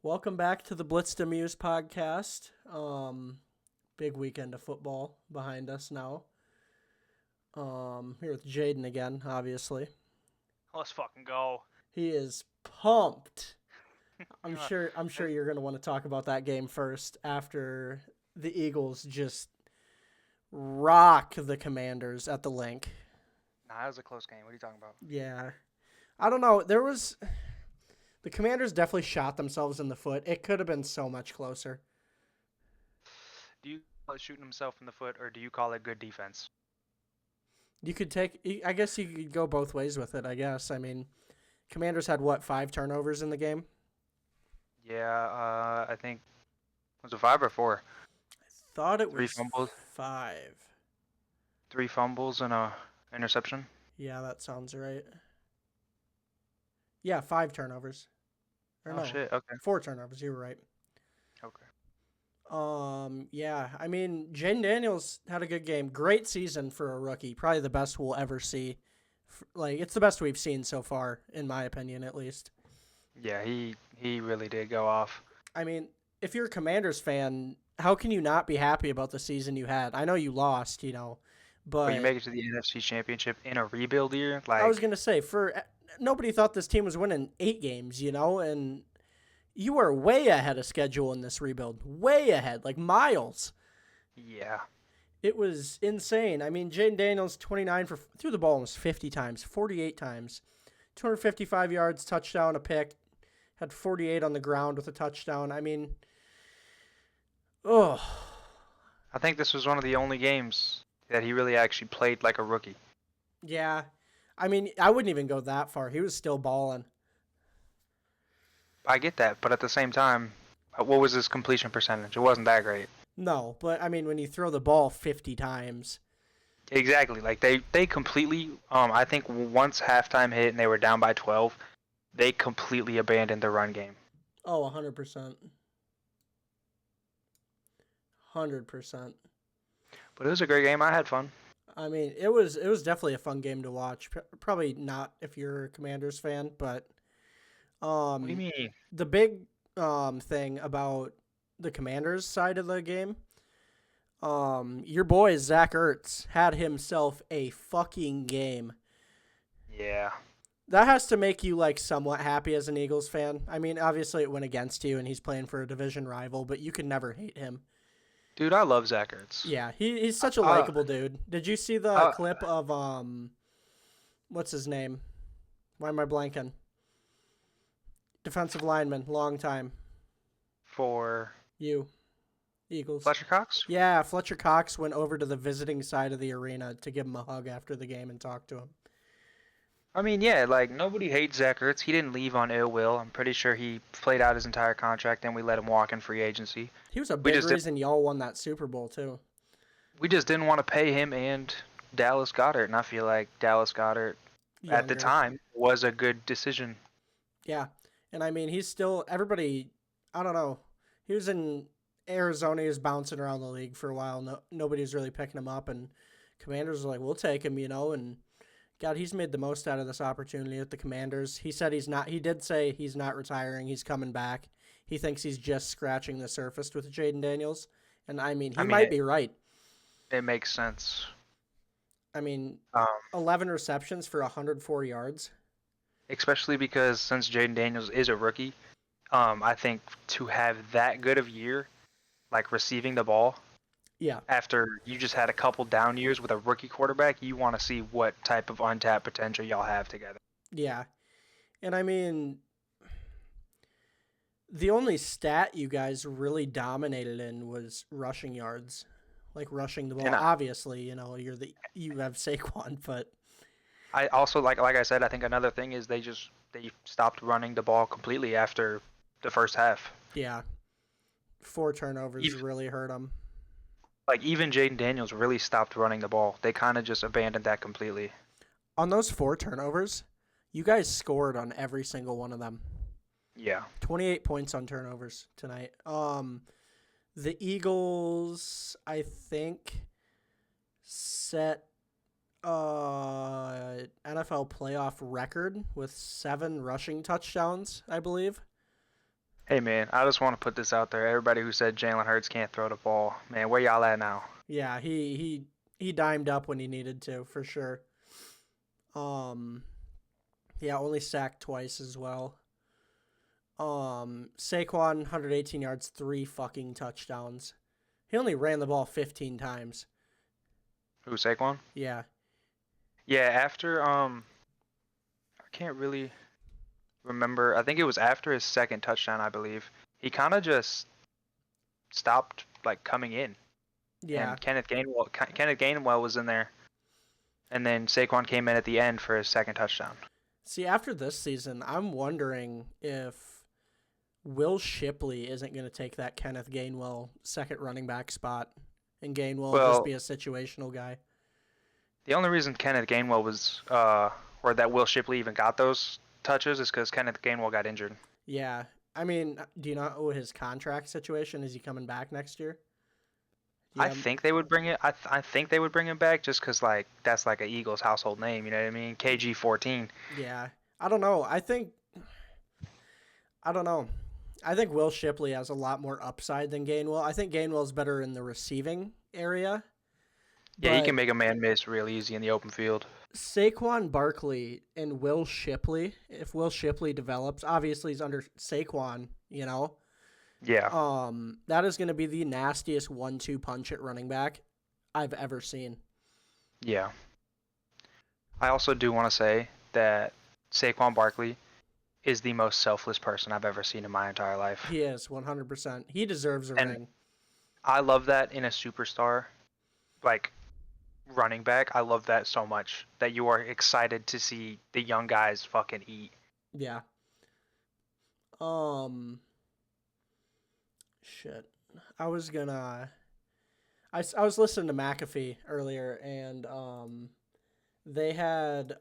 Welcome back to the Blitz to Muse podcast. Big weekend of football behind us now. Here with Jaden again, obviously. Let's fucking go. He is pumped. I'm Yeah, sure I'm sure it- you're gonna want to talk about that game first after the Eagles just rock the Commanders at the link. nah, that was a close game. What are you talking about? Yeah. I don't know. The Commanders definitely shot themselves in the foot. It could have been so much closer. Do you call it shooting himself in the foot, or do you call it good defense? You could take. I guess you could go both ways with it. I guess. I mean, Commanders had what 5 turnovers in the game. Yeah, I think was it 5 or 4? Thought it Three was fumbles, 5. 3 fumbles and a interception. Yeah, that sounds right. Yeah, 5 turnovers. Or Oh no, shit. Okay. 4 turnovers. You were right. Okay. Yeah. I mean, Jaden Daniels had a good game. Great season for a rookie. Probably the best we'll ever see. Like it's the best we've seen so far, in my opinion, at least. Yeah, he really did go off. I mean, if you're a Commanders fan, how can you not be happy about the season you had? I know you lost, But you but make it to the NFC Championship in a rebuild year, I was like gonna say nobody thought this team was winning 8 games, and you were way ahead of schedule in this rebuild, way ahead, like miles. yeah. It was insane. I mean, Jaden Daniels 29 for threw the ball almost 50 times, 48 times, 255 yards, touchdown, a pick, had 48 on the ground with a touchdown. I mean, oh I think this was one of the only games that he really actually played like a rookie. yeah. I mean, I wouldn't even go that far. He was still balling. I get that, but at the same time, what was his completion percentage? It wasn't that great. No, but I mean, when you throw the ball 50 times, Exactly. Like they completely I think once halftime hit and they were down by 12, they completely abandoned the run game. oh, 100%. 100%. But it was a great game. I had fun. I mean, it was definitely a fun game to watch. Probably not if you're a Commanders fan, but What do you um mean? the big thing about the Commanders side of the game, your boy Zach Ertz had himself a fucking game. Yeah. That has to make you like somewhat happy as an Eagles fan. I mean, obviously it went against you and he's playing for a division rival, but you can never hate him. Dude, I love Zach Ertz. Yeah, he's such a Uh, likable dude. Did you see the uh, clip of what's his name? Why am I blanking? Defensive lineman, long time. for You, Eagles. Fletcher Cox? Yeah, Fletcher Cox went over to the visiting side of the arena to give him a hug after the game and talk to him. I mean, yeah, like nobody hates Zach Ertz. He didn't leave on ill will. I'm pretty sure he played out his entire contract and we let him walk in free agency. He was a We big just did, reason y'all won that Super Bowl too. we just didn't want to pay him and Dallas Goddard, and I feel like Dallas Goddard at the Younger. time was a good decision. Yeah. And I mean, he's still everybody. I don't know. He was in Arizona. He was bouncing around the league for a while. Nobody was really picking him up, and Commanders were like, "We'll take him," And God, he's made the most out of this opportunity at the Commanders. He said he's not. He did say he's not retiring. He's coming back. He thinks he's just scratching the surface with Jaden Daniels, and I mean, I he mean, might be right. it makes sense. I mean, Um, 11 receptions for 104 yards. Especially because since Jaden Daniels is a rookie, I think to have that good of a year, like receiving the ball Yeah, after you just had a couple down years with a rookie quarterback, you want to see what type of untapped potential y'all have together. yeah, and I mean, the only stat you guys really dominated in was rushing yards, like rushing the ball. And Obviously, you have Saquon, but I also like I said, I think another thing is they stopped running the ball completely after the first half. yeah, 4 turnovers Even, really hurt them. like even Jaden Daniels really stopped running the ball. They kind of just abandoned that completely. On those 4 turnovers, you guys scored on every single one of them. Yeah. 28 points on turnovers tonight. The Eagles, I think, set NFL playoff record with 7 rushing touchdowns, I believe. Hey man, I just want to put this out there. Everybody who said Jalen Hurts can't throw the ball, man, where y'all at now? Yeah, he dimed up when he needed to for sure. Um, yeah, only sacked twice as well. Saquon 118 yards, 3 fucking touchdowns. He only ran the ball 15 times. Who, Saquon? Yeah, Yeah, after I can't really remember. I think it was after his second touchdown, I believe. He kind of just stopped like coming in, yeah. and Kenneth Gainwell was in there, and then Saquon came in at the end for his second touchdown. See, after this season, I'm wondering if Will Shipley isn't going to take that Kenneth Gainwell second running back spot, and Gainwell will just Well, be a situational guy. the only reason Kenneth Gainwell was or that Will Shipley even got those touches is because Kenneth Gainwell got injured. Yeah, I mean, do you know his contract situation? Is he coming back next year? I Yeah, think they would bring it. I think they would bring him back just because like that's like a Eagles household name. You know what I mean? KG14. yeah. I don't know. I don't know. I think Will Shipley has a lot more upside than Gainwell. I think Gainwell's better in the receiving area, Yeah, he can but make a man miss real easy in the open field. Saquon Barkley and Will Shipley, if Will Shipley develops, obviously he's under Saquon, you know. Yeah. That is going to be the nastiest 1-2 punch at running back I've ever seen. Yeah. I also do want to say that Saquon Barkley is the most selfless person I've ever seen in my entire life. He is 100%. He deserves a And ring. I love that in a superstar, like running back. I love that so much that you are excited to see the young guys fucking eat. Yeah. Um shit. I was gonna I was listening to McAfee earlier and they had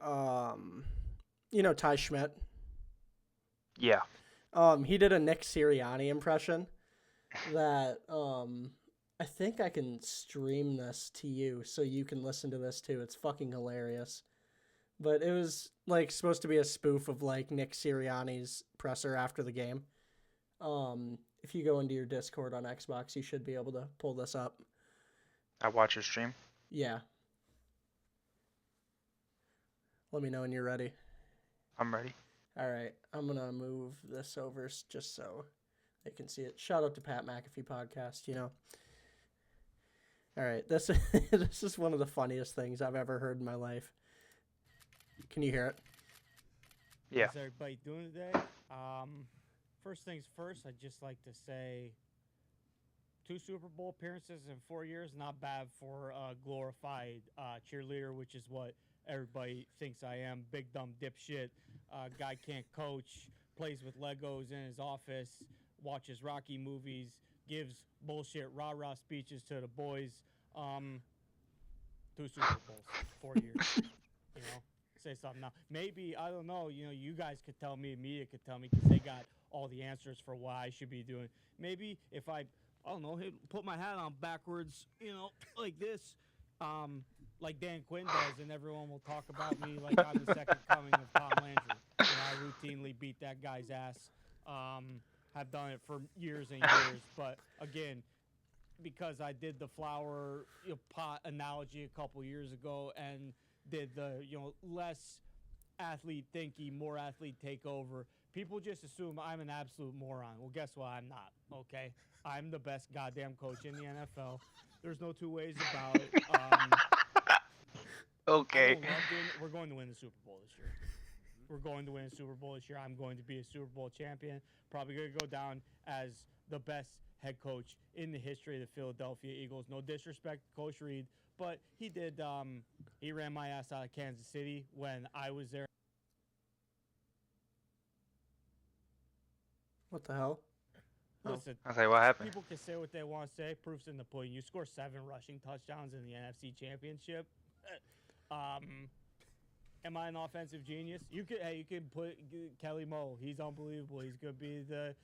you know Ty Schmidt. Yeah. He did a Nick Sirianni impression that I think I can stream this to you so you can listen to this too. It's fucking hilarious. But it was like supposed to be a spoof of like Nick Sirianni's presser after the game. If you go into your Discord on Xbox, you should be able to pull this up. I watch your stream. Yeah. Let me know when you're ready. I'm ready. All right, I'm gonna move this over just so they can see it. Shout out to Pat McAfee podcast. You know. All right, this this is one of the funniest things I've ever heard in my life. Can you hear it? Yeah. How's everybody doing today? First things first, I'd just like to say 2 Super Bowl appearances in 4 years, not bad for a glorified cheerleader, which is what everybody thinks I am. Big dumb dipshit. Guy can't coach, plays with Legos in his office, watches Rocky movies, gives bullshit rah-rah speeches to the boys. 2 Super Bowls, 4 years. You know, say something now. Maybe, I don't know, you guys could tell me, media could tell me, because they got all the answers for what I should be doing. Maybe if I don't know, put my hat on backwards, like this, like Dan Quinn does, and everyone will talk about me like I'm the second coming of Tom Landry. I routinely beat that guy's ass. Have done it for years and years, but again, because I did the flower pot analogy a couple years ago and did the less athlete thinky, more athlete takeover. People just assume I'm an absolute moron. Well, guess what? I'm not. Okay, I'm the best goddamn coach in the NFL. There's no two ways about it. Okay. We're going to win the Super Bowl this year. We're going to win a Super Bowl this year. I'm going to be a Super Bowl champion. Probably going to go down as the best head coach in the history of the Philadelphia Eagles. No disrespect to Coach Reed, but he did. He ran my ass out of Kansas City when I was there. What the hell? Listen, I'll say what happened. people can say what they want to say. Proof's in the pudding. You score 7 rushing touchdowns in the NFC Championship. Am I an offensive genius? You can put Kelly Moe. He's unbelievable. He's gonna be the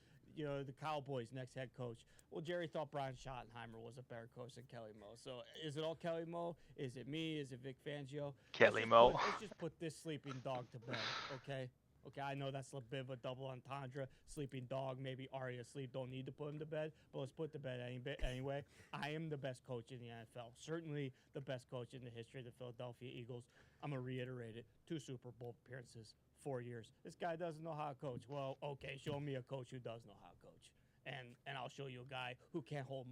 Cowboys' next head coach. Well, Jerry thought Brian Schottenheimer was a better coach than Kelly Moe. So is it all Kelly Moe? Is it me? Is it Vic Fangio? Kelly Moe. Let's just put this sleeping dog to bed, okay? Okay, I know that's a bit of a double entendre. Sleeping dog, maybe Arya asleep, don't need to put him to bed, but let's put to bed anyway. I am the best coach in the NFL. Certainly the best coach in the history of the Philadelphia Eagles. I'm going to reiterate it. 2 Super Bowl appearances, 4 years. This guy doesn't know how to coach. Well, okay, show me a coach who does know how to coach. And I'll show you a guy who can't hold,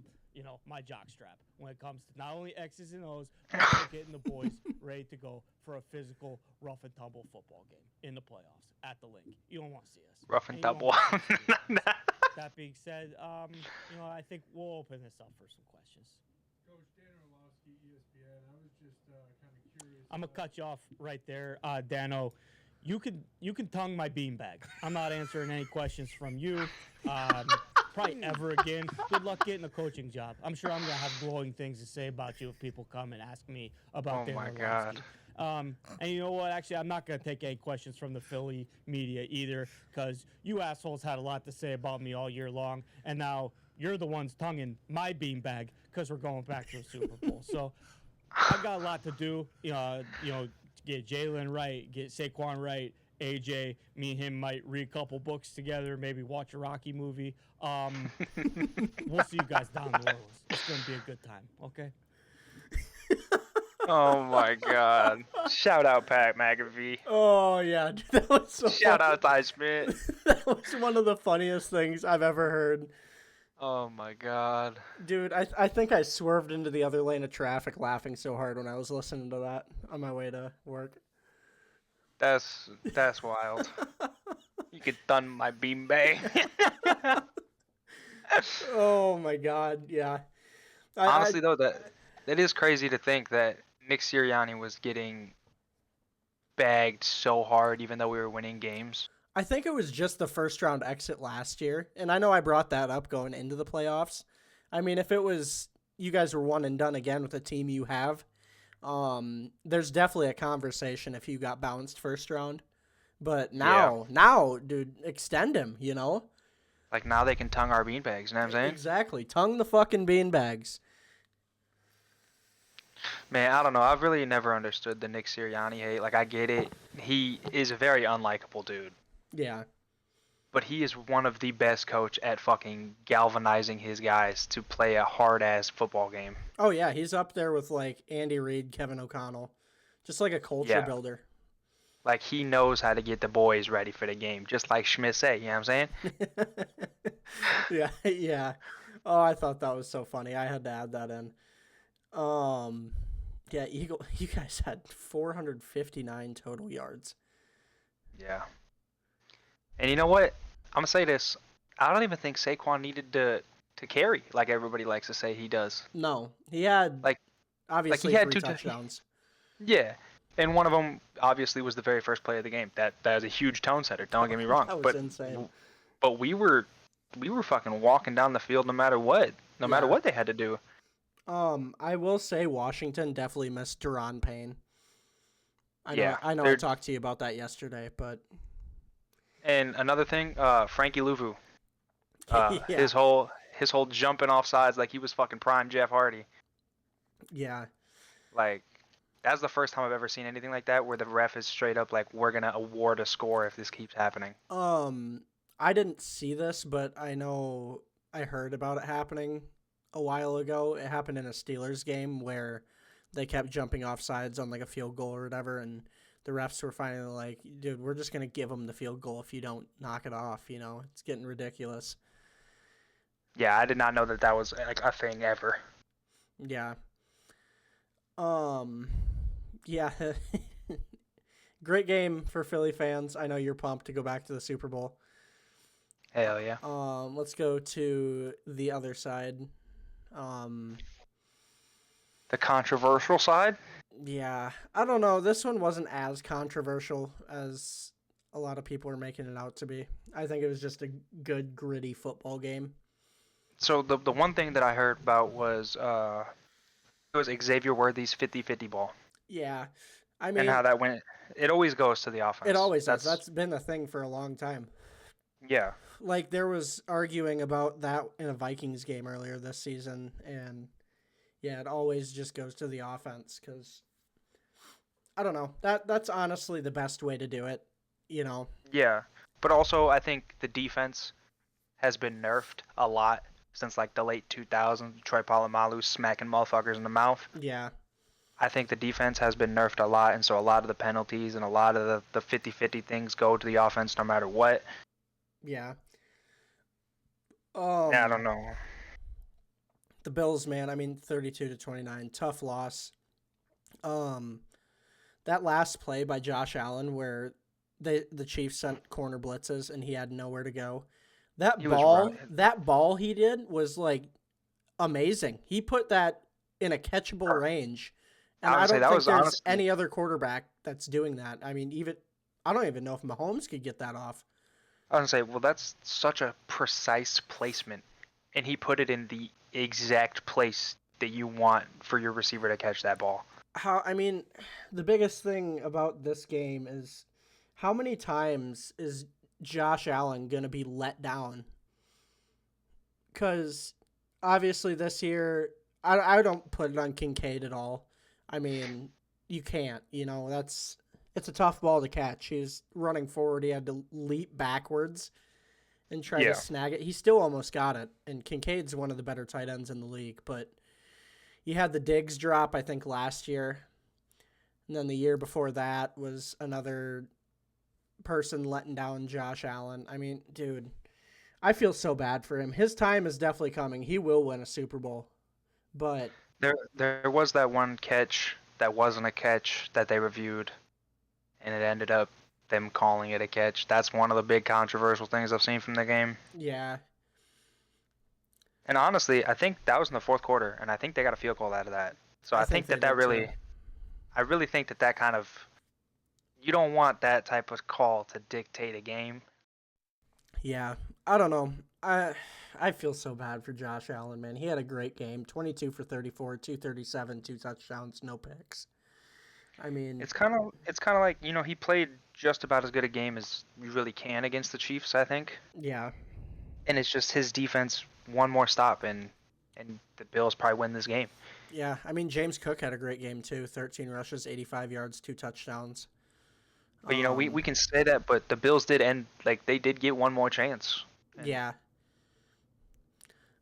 my jockstrap when it comes to not only X's and O's, but also getting the boys ready to go for a physical, rough and tumble football game in the playoffs at the Link. You don't want to see us. Rough and you don't tumble. wanna see us. That being said, I think we'll open this up for some questions. Coach Dan Orlovsky, ESPN. I was just kind of curious. I'm gonna cut you off right there, Dano. You can tongue my beanbag. I'm not answering any questions from you. Probably ever again. Good luck getting a coaching job. I'm sure I'm gonna have glowing things to say about you if people come and ask me about Dan Orlovsky. God. And you know what? Actually, I'm not going to take any questions from the Philly media either, because you assholes had a lot to say about me all year long, and now you're the ones tonguing my beanbag because we're going back to the Super Bowl. So I've got a lot to do. Get Jalen right, get Saquon right. AJ, me and him might read a couple books together, maybe watch a Rocky movie. We'll see you guys down the road. It's going to be a good time. Okay. Oh my God! Shout out Pat McAfee. Oh yeah, dude, that was so Shout funny. out Ty Smith. That was one of the funniest things I've ever heard. Oh my God. Dude, I think I swerved into the other lane of traffic laughing so hard when I was listening to that on my way to work. That's wild. You could thun my beanbag. Oh my God, yeah. Honestly, though, that is crazy to think that Nick Sirianni was getting bagged so hard, even though we were winning games. I think it was just the first round exit last year, and I know I brought that up going into the playoffs. I mean, if it was you guys were one and done again with the team you have, there's definitely a conversation if you got bounced first round. But now, dude, extend him, Like, now they can tongue our beanbags, you know what I'm saying? Exactly. Tongue the fucking beanbags. Man, I don't know. I've really never understood the Nick Sirianni hate. Like, I get it. He is a very unlikable dude. Yeah. But he is one of the best coach at fucking galvanizing his guys to play a hard-ass football game. Oh, yeah. He's up there with, like, Andy Reid, Kevin O'Connell. Just like a culture builder. Like, he knows how to get the boys ready for the game, just like Schmidt said, you know what I'm saying? Yeah. Oh, I thought that was so funny. I had to add that in. Yeah, you guys had 459 total yards. Yeah. And you know what? I'm going to say this. I don't even think Saquon needed to carry like everybody likes to say he does. No, he had obviously he had 3 two touchdowns. Yeah. And one of them obviously was the very first play of the game. That is a huge tone setter. Don't get me wrong. That was insane. But we were fucking walking down the field no matter what. No matter what they had to do. I will say Washington definitely missed Deron Payne. I know. I they're- talked to you about that yesterday, but And another thing, Frankie Louvu. Yeah. His whole jumping off sides like he was fucking prime Jeff Hardy. yeah, Like, that's the first time I've ever seen anything like that where the ref is straight up like, we're gonna award a score if this keeps happening. I didn't see this, but I know I heard about it happening a while ago. It happened in a Steelers game where they kept jumping off sides on like a field goal or whatever, and the refs were finally like, dude, we're just going to give them the field goal if you don't knock it off, It's getting ridiculous. Yeah, I did not know that was like a thing ever. Yeah. Yeah. Great game for Philly fans. I know you're pumped to go back to the Super Bowl. Hell yeah. Let's go to the other side. The controversial side? Yeah, I don't know. This one wasn't as controversial as a lot of people are making it out to be. I think it was just a good, gritty football game. So the one thing that I heard about was it was Xavier Worthy's 50-50 ball. Yeah, I mean, And how that went. It always goes to the offense. it always does. That's been a thing for a long time. Yeah. Like, there was arguing about that in a Vikings game earlier this season, and yeah, it always just goes to the offense because, I don't know, that's honestly the best way to do it. you know. Yeah, but also I think the defense has been nerfed a lot since like the late 2000s. Troy Polamalu smacking motherfuckers in the mouth. Yeah. I think the defense has been nerfed a lot, and so a lot of the penalties and a lot of the 50-50 things go to the offense no matter what. Yeah. Yeah, I don't know. The Bills, man, I mean 32-29, tough loss. Um that last play by Josh Allen where the Chiefs sent corner blitzes and he had nowhere to go. He was running. That ball he did was like amazing. He put that in a catchable range. And I I would say don't that think was there's honestly. any other quarterback that's doing that. I mean, even I don't even know if Mahomes could get that off. I would say, well, that's such a precise placement, and he put it in the exact place that you want for your receiver to catch that ball. I mean, the biggest thing about this game is how many times is Josh Allen going to be let down? Because obviously this year, I don't put it on Kincaid at all. I mean, you can't. It's a tough ball to catch. He's running forward. He had to leap backwards and try Yeah. to snag it. He still almost got it. And Kincaid's one of the better tight ends in the league. But you had the Diggs drop, I think, last year. And then the year before that was another person letting down Josh Allen. I mean, dude, I feel so bad for him. His time is definitely coming. He will win a Super Bowl. But There was that one catch that wasn't a catch that they reviewed, and it ended up them calling it a catch. That's one of the big controversial things I've seen from the game. yeah, And honestly, I think that was in the fourth quarter, and I think they got a field goal out of that. So I think they that did really, too. I really think that kind of, you don't want that type of call to dictate a game. Yeah, I don't know. I feel so bad for Josh Allen, man. He had a great game. 22 for 34, 237, 2 touchdowns, no picks. I mean, It's kind of like, he played just about as good a game as you really can against the Chiefs, I think. yeah. And it's just his defense one more stop, and the Bills probably win this game. Yeah, I mean, James Cook had a great game too. 13 rushes, 85 yards, 2 touchdowns. But we can say that, but the Bills did end, like, they did get one more chance. And Yeah.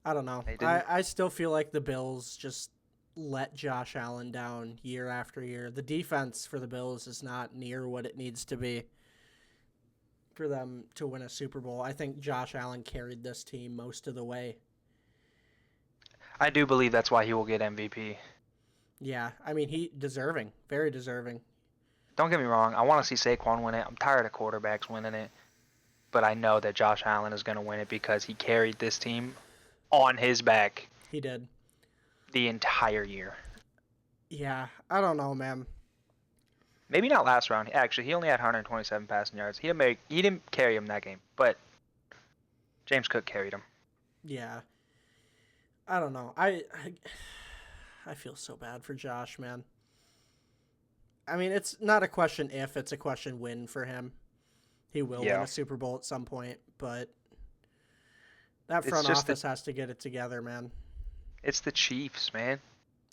I don't know. They didn't. I still feel like the Bills just let Josh Allen down year after year. The defense for the Bills is not near what it needs to be for them to win a Super Bowl. I think Josh Allen carried this team most of the way. I do believe that's why he will get MVP. Yeah, I mean, he deserving, very deserving. Don't get me wrong, I want to see Saquon win it. I'm tired of quarterbacks winning it. But I know that Josh Allen is going to win it because he carried this team on his back He did. the entire year. Yeah, I don't know, man. Maybe not last round. Actually, he only had 127 passing yards. He didn't carry him that game, but James Cook carried him. Yeah. I don't know. I feel so bad for Josh, man. I mean, it's not a question if, it's a question when for him. He will win Yeah. a Super Bowl at some point, but that It's front just office has to get it together, man. It's the Chiefs, man.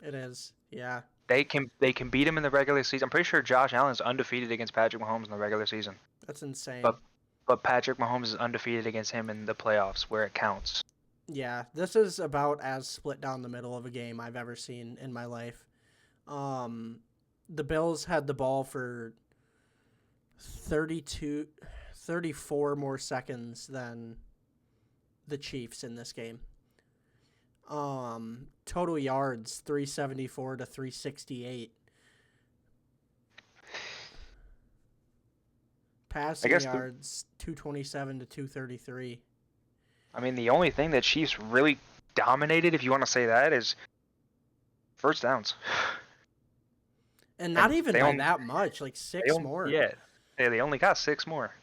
It is. Yeah. They can beat him in the regular season. I'm pretty sure Josh Allen is undefeated against Patrick Mahomes in the regular season. That's insane. But Patrick Mahomes is undefeated against him in the playoffs where it counts. Yeah, this is about as split down the middle of a game I've ever seen in my life. The Bills had the ball for 34 more seconds than the Chiefs in this game. Total yards 374 to 368. Passing guess yards 227 to 233. I mean, the only thing that Chiefs really dominated, if you want to say that, is first downs. And not And even they by only- that much, like six more. Yeah, they only got 6 more.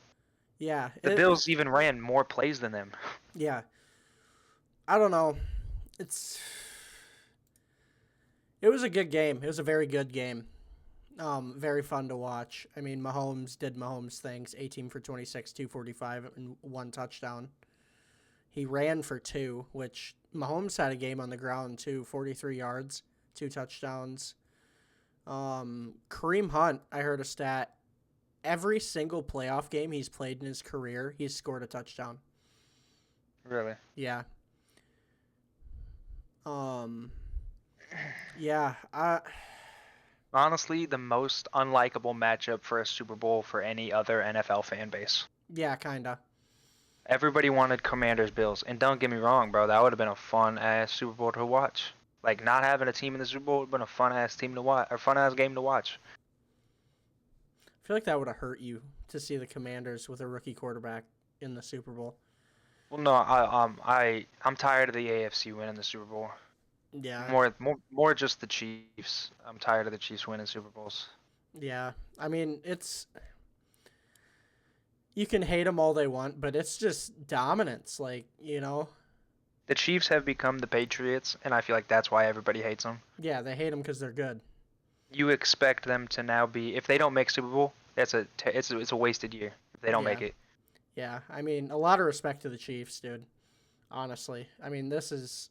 Yeah. The Bills even ran more plays than them. Yeah. I don't know. It was a good game. It was a very good game. Very fun to watch. I mean, Mahomes did Mahomes things. 18 for 26, 245, and 1 touchdown. He ran for 2, which Mahomes had a game on the ground too. 43 yards, 2 touchdowns. Kareem Hunt, I heard a stat, every single playoff game he's played in his career, he's scored a touchdown. Really? Yeah. Yeah. Honestly, the most unlikable matchup for a Super Bowl for any other NFL fan base. Yeah, kinda. Everybody wanted Commanders Bills, and don't get me wrong, bro, that would have been a fun ass Super Bowl to watch. Like not having a team in the Super Bowl would have been a fun ass team to watch, or fun ass game to watch. I feel like that would have hurt you to see the Commanders with a rookie quarterback in the Super Bowl. Well, no, I'm tired of the AFC winning the Super Bowl. Yeah. More just the Chiefs. I'm tired of the Chiefs winning Super Bowls. Yeah. I mean, you can hate them all they want, but it's just dominance. Like, The Chiefs have become the Patriots, and I feel like that's why everybody hates them. yeah, they hate them because they're good. You expect them to now be, if they don't make Super Bowl, it's a wasted year if they don't make Yeah. it. Yeah. I mean, a lot of respect to the Chiefs, dude. Honestly. I mean, this is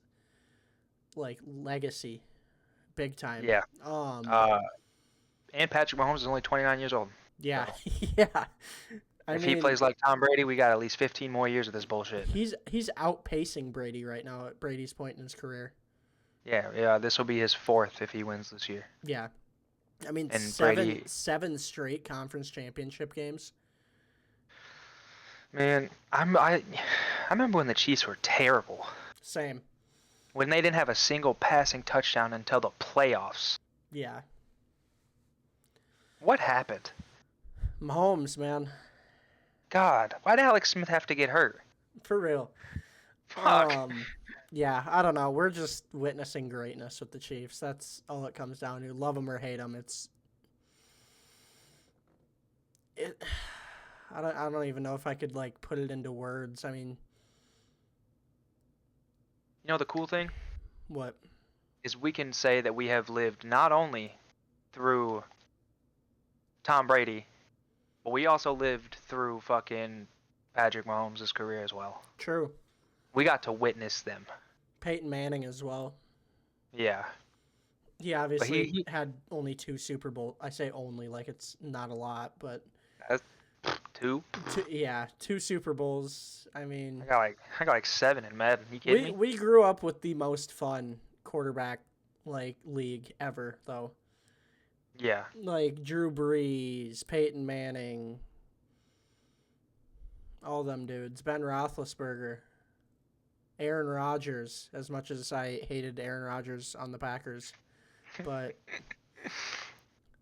like legacy. Big time. Yeah. Um, And Patrick Mahomes is only 29 years old. yeah. Yeah. If he plays like Tom Brady, we got at least 15 more years of this bullshit. he's outpacing Brady right now at Brady's point in his career. Yeah. This will be his fourth if he wins this year. Yeah. I mean, And seven Brady- straight conference championship games. Man, I remember when the Chiefs were terrible. Same. When they didn't have a single passing touchdown until the playoffs. Yeah. What happened? Mahomes, man. God, why did Alex Smith have to get hurt? For real. Fuck. Yeah, I don't know. We're just witnessing greatness with the Chiefs. That's all it comes down to. Love them or hate them. I don't even know if I could like put it into words. I mean, You know the cool thing what? is we can say that we have lived not only through Tom Brady, but we also lived through fucking Patrick Mahomes' career as well. True. We got to witness them. Peyton Manning as well. Yeah. He obviously he- had only 2 Super Bowl. I say only like it's not a lot, but Two? 2 Super Bowls. I mean, I got like 7 in Madden. You kidding me? we grew up with the most fun quarterback like league ever, though. Yeah. Like Drew Brees, Peyton Manning, all them dudes. Ben Roethlisberger, Aaron Rodgers. As much as I hated Aaron Rodgers on the Packers, but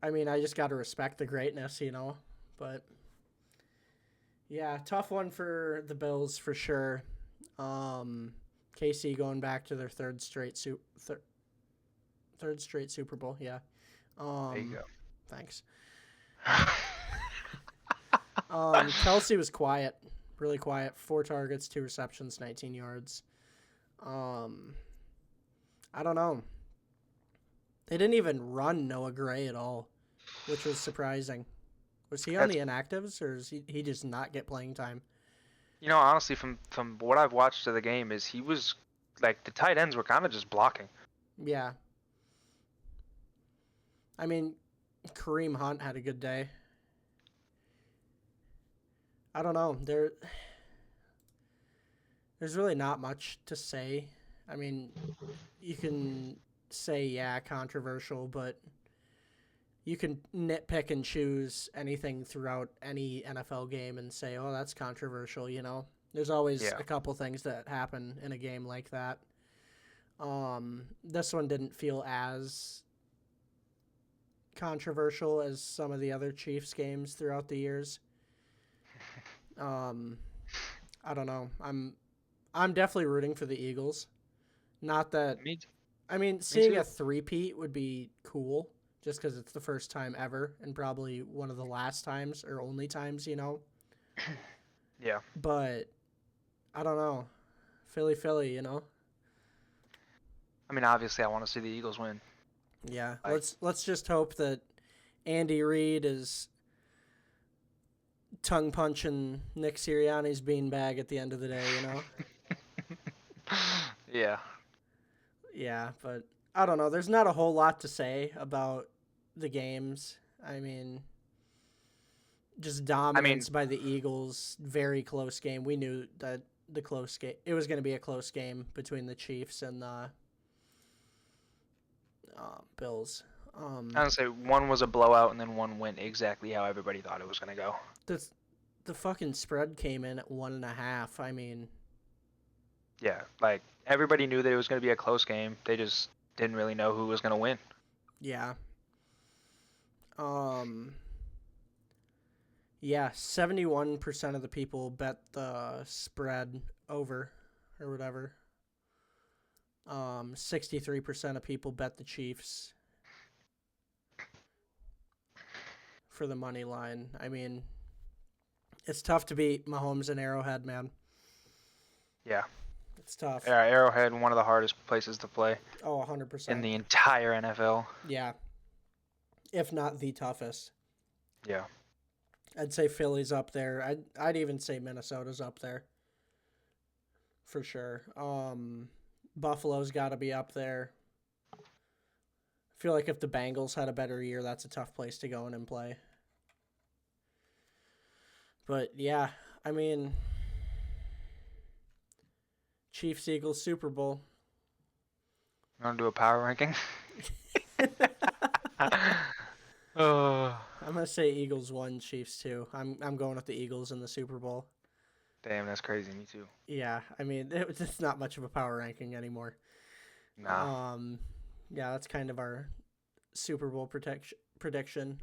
I mean, I just got to respect the greatness, But yeah, tough one for the Bills for sure. KC going back to their third straight Super Bowl. Yeah. There you go. Thanks. Kelsey was quiet, really quiet. 4 targets, 2 receptions, 19 yards. I don't know. They didn't even run Noah Gray at all, which was surprising. Was he on the inactives, or is he just not get playing time? Honestly, from what I've watched of the game, is he was like the tight ends were kind of just blocking. Yeah. I mean, Kareem Hunt had a good day. I don't know. There's really not much to say. I mean, you can say, yeah, controversial, but you can nitpick and choose anything throughout any NFL game and say, oh, that's controversial, There's always a couple things that happen in a game like that. This one didn't feel as controversial as some of the other Chiefs games throughout the years. I don't know. I'm definitely rooting for the Eagles. Not that I mean, seeing a three-peat would be cool, just because it's the first time ever and probably one of the last times or only times, Yeah. But I don't know. Philly, I mean, obviously, I want to see the Eagles win. Yeah, let's just hope that Andy Reid is tongue punching Nick Sirianni's beanbag at the end of the day, Yeah. Yeah, but I don't know. There's not a whole lot to say about the games. I mean, just dominance by the Eagles. Very close game. We knew that it was going to be a close game between the Chiefs and the Bills. I would say one was a blowout, and then one went exactly how everybody thought it was gonna go. The fucking spread came in at 1.5. I mean, Yeah, like everybody knew that it was gonna be a close game. They just didn't really know who was gonna win. yeah. Yeah, 71% of the people bet the spread over or whatever. 63% of people bet the Chiefs for the money line. I mean, it's tough to beat Mahomes and Arrowhead, man. Yeah. It's tough. Yeah, Arrowhead, one of the hardest places to play Oh, 100%. in the entire NFL. Yeah. If not the toughest. Yeah. I'd say Philly's up there. I'd even say Minnesota's up there. For sure. Buffalo's got to be up there. I feel like if the Bengals had a better year, that's a tough place to go in and play. But yeah, I mean, Chiefs Eagles Super Bowl. You want to do a power ranking? Oh, I'm gonna say Eagles 1, Chiefs 2. I'm going with the Eagles in the Super Bowl. damn, that's crazy. Me too. Yeah, I mean it's not much of a power ranking anymore. Nah. Yeah, that's kind of our Super Bowl prediction.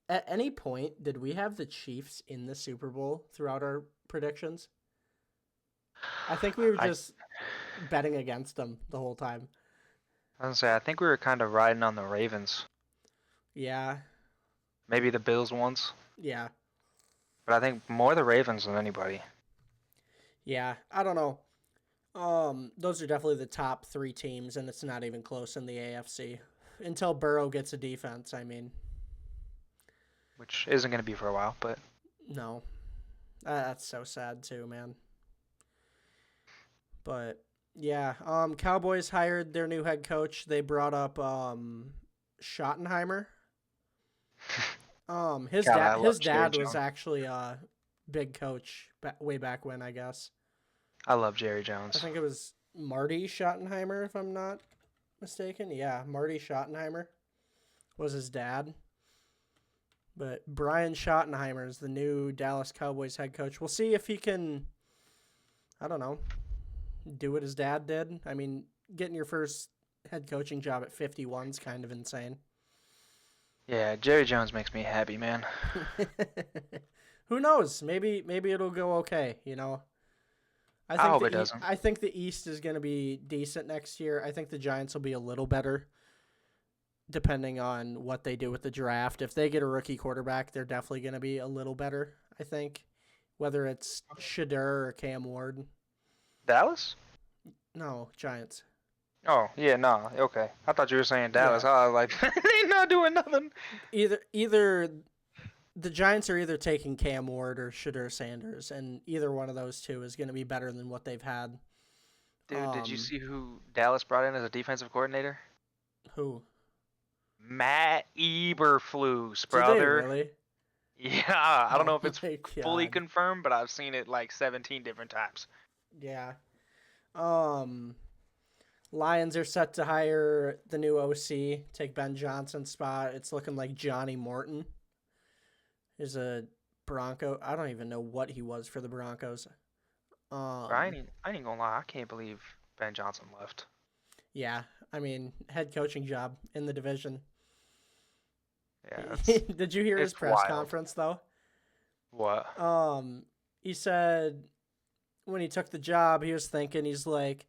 At any point did we have the Chiefs in the Super Bowl throughout our predictions? I think we were just betting against them the whole time. I was gonna say, I think we were kind of riding on the Ravens. Yeah, Maybe the Bills once. yeah, But I think more the Ravens than anybody. yeah. I don't know. Those are definitely the top 3 teams, and it's not even close in the AFC until Burrow gets a defense. I mean, Which isn't going to be for a while, but no, that's so sad too, man. But yeah, Cowboys hired their new head coach. They brought up Schottenheimer. His God, I dad love his Jerry dad was Jones. actually a big coach way back when, I guess. I love Jerry Jones. I think it was Marty Schottenheimer, if I'm not mistaken. Yeah, Marty Schottenheimer was his dad. But Brian Schottenheimer is the new Dallas Cowboys head coach. We'll see if he can, I don't know, do what his dad did. I mean, getting your first head coaching job at 51 is kind of insane. Yeah, Jerry Jones makes me happy, man. Who knows? Maybe it'll go okay, you know. I hope it doesn't. I think the East is going to be decent next year. I think the Giants will be a little better depending on what they do with the draft. If they get a rookie quarterback, they're definitely going to be a little better, I think. Whether it's Shadur or Cam Ward. Dallas? No, Giants. Oh, yeah, no, okay. I thought you were saying Dallas. Yeah. I was like, they not doing nothing. Either the Giants are either taking Cam Ward or Shadur Sanders, and either one of those two is going to be better than what they've had. Dude, did you see who Dallas brought in as a defensive coordinator? Who? Matt Eberflus, Did brother. they really? Yeah, I don't know if it's my fully God. confirmed, but I've seen it like 17 different times. Yeah. Lions are set to hire the new OC, take Ben Johnson's spot. It's looking like Johnny Morton is a Bronco. I don't even know what he was for the Broncos. I ain't gonna lie, I can't believe Ben Johnson left. Yeah, I mean, head coaching job in the division. Yeah, Did you hear his it's press wild. conference though? what? He said when he took the job, he was thinking, he's like,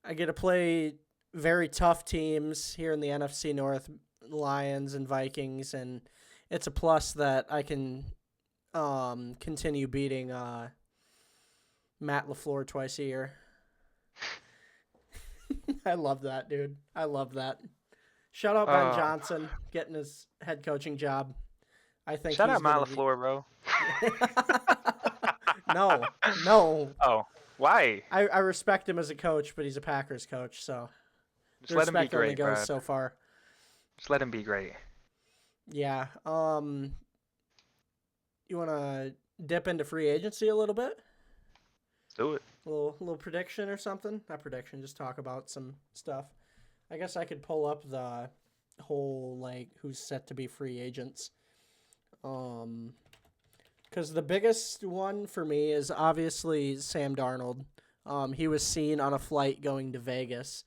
I get to play very tough teams here in the NFC North, Lions and Vikings, and it's a plus that I can continue beating Matt LaFleur twice a year. I love that, dude. I love that. Shout out Ben Johnson getting his head coaching job. I think Shout he's out Matt gonna LaFleur, bro. No. Oh, why? I respect him as a coach, but he's a Packers coach, so Just let him be respect only great, goes Brad. so far. Just let him be great. Yeah. You want to dip into free agency a little bit? Let's do it. Little prediction or something? Not prediction, just talk about some stuff. I guess I could pull up the whole like who's set to be free agents. Because the biggest one for me is obviously Sam Darnold. He was seen on a flight going to Vegas.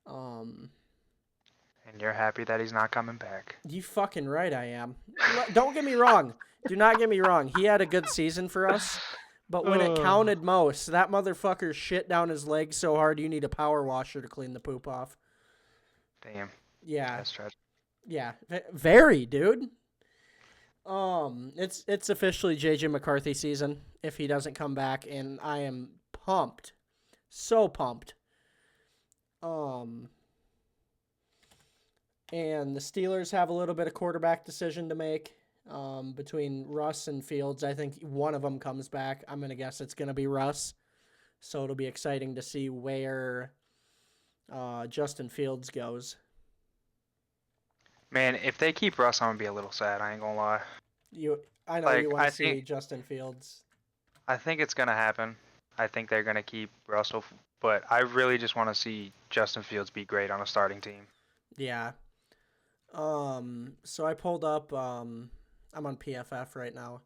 And you're happy that he's not coming back. You fucking right I am. Don't get me wrong. Do not get me wrong. He had a good season for us. But when it counted most, that motherfucker shit down his leg so hard you need a power washer to clean the poop off. Damn. Yeah. That's tragic. Yeah. Very, dude. It's officially JJ McCarthy season if he doesn't come back, and I am pumped. So pumped. And the Steelers have a little bit of quarterback decision to make. Between Russ and Fields, I think one of them comes back. I'm going to guess it's going to be Russ. So it'll be exciting to see where Justin Fields goes. Man, if they keep Russ, I'm going to be a little sad. I ain't going to lie. I know Like, you want I to see think- Justin Fields. I think it's going to happen. I think they're going to keep Russell. But I really just want to see Justin Fields be great on a starting team. Yeah. So I pulled up, I'm on PFF right now,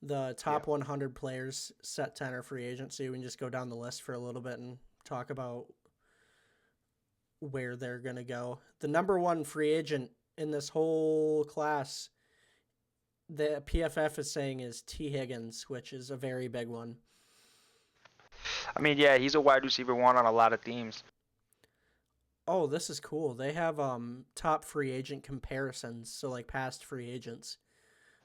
the top 100 players set to enter free agency. We can just go down the list for a little bit and talk about where they're going to go. The number one free agent in this whole class, the PFF is saying is T. Higgins, which is a very big one. I mean, yeah, he's a wide receiver one on a lot of teams. Oh, this is cool. They have top free agent comparisons, so like past free agents.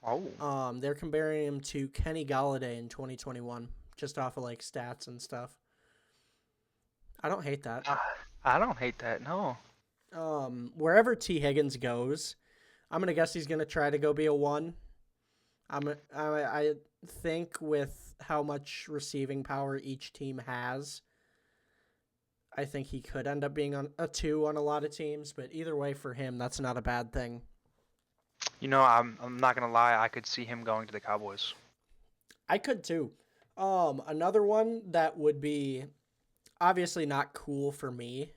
Oh. They're comparing him to Kenny Galladay in 2021, just off of like stats and stuff. I don't hate that. I don't hate that, no. Wherever T. Higgins goes, I'm gonna guess he's gonna try to go be a 1. I think with how much receiving power each team has, I think he could end up being on a 2 on a lot of teams, but either way for him, that's not a bad thing. You know, I'm not going to lie. I could see him going to the Cowboys. I could too. Another one that would be obviously not cool for me,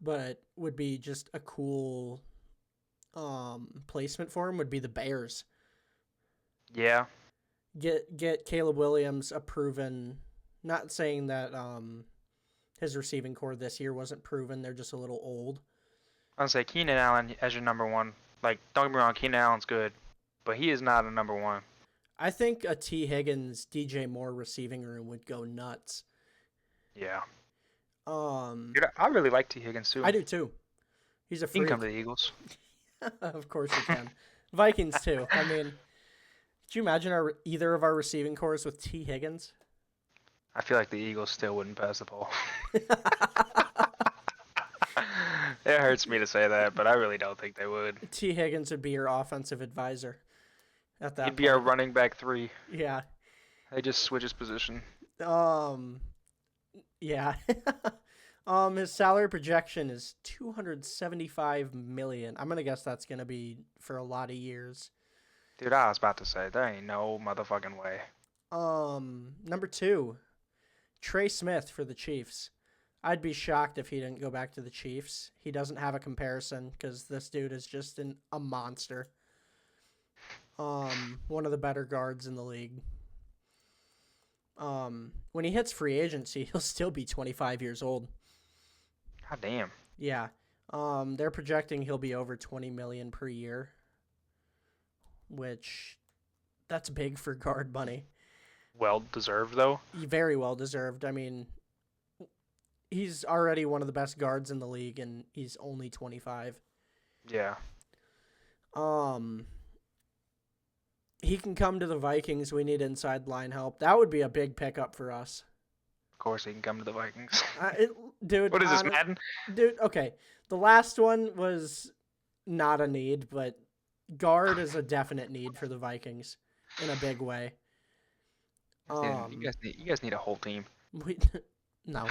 but would be just a cool placement for him would be the Bears. Yeah. Get Caleb Williams a proven, not saying that his receiving core this year wasn't proven, they're just a little old. I would say Keenan Allen as your number one. Like, don't get me wrong, Keenan Allen's good, but he is not a number one. I think a T. Higgins, DJ Moore receiving room would go nuts. Yeah. Dude, Dude, I really like T. Higgins too. I do too. He's a He can freak. come to the Eagles. Of course you can. Vikings too. I mean, could you imagine either of our receiving cores with T. Higgins? I feel like the Eagles still wouldn't pass the ball. It hurts me to say that, but I really don't think they would. T. Higgins would be your offensive advisor at that He'd point. be our running back 3. Yeah. They just switch his position. Yeah. His salary projection is $275 million. I'm gonna guess that's gonna be for a lot of years. Dude, I was about to say, there ain't no motherfucking way. Number 2, Trey Smith for the Chiefs. I'd be shocked if he didn't go back to the Chiefs. He doesn't have a comparison because this dude is just a monster. One of the better guards in the league. When he hits free agency, he'll still be 25 years old. God damn. Yeah. They're projecting he'll be over $20 million per year, which that's big for guard money. Well deserved, though. Very well deserved. I mean, he's already one of the best guards in the league, and he's only 25. Yeah. He can come to the Vikings. We need inside line help. That would be a big pickup for us. Of course he can come to the Vikings. Dude, What is this, Madden? Dude, okay. The last one was not a need, but guard is a definite need for the Vikings in a big way. You guys need a whole team. No.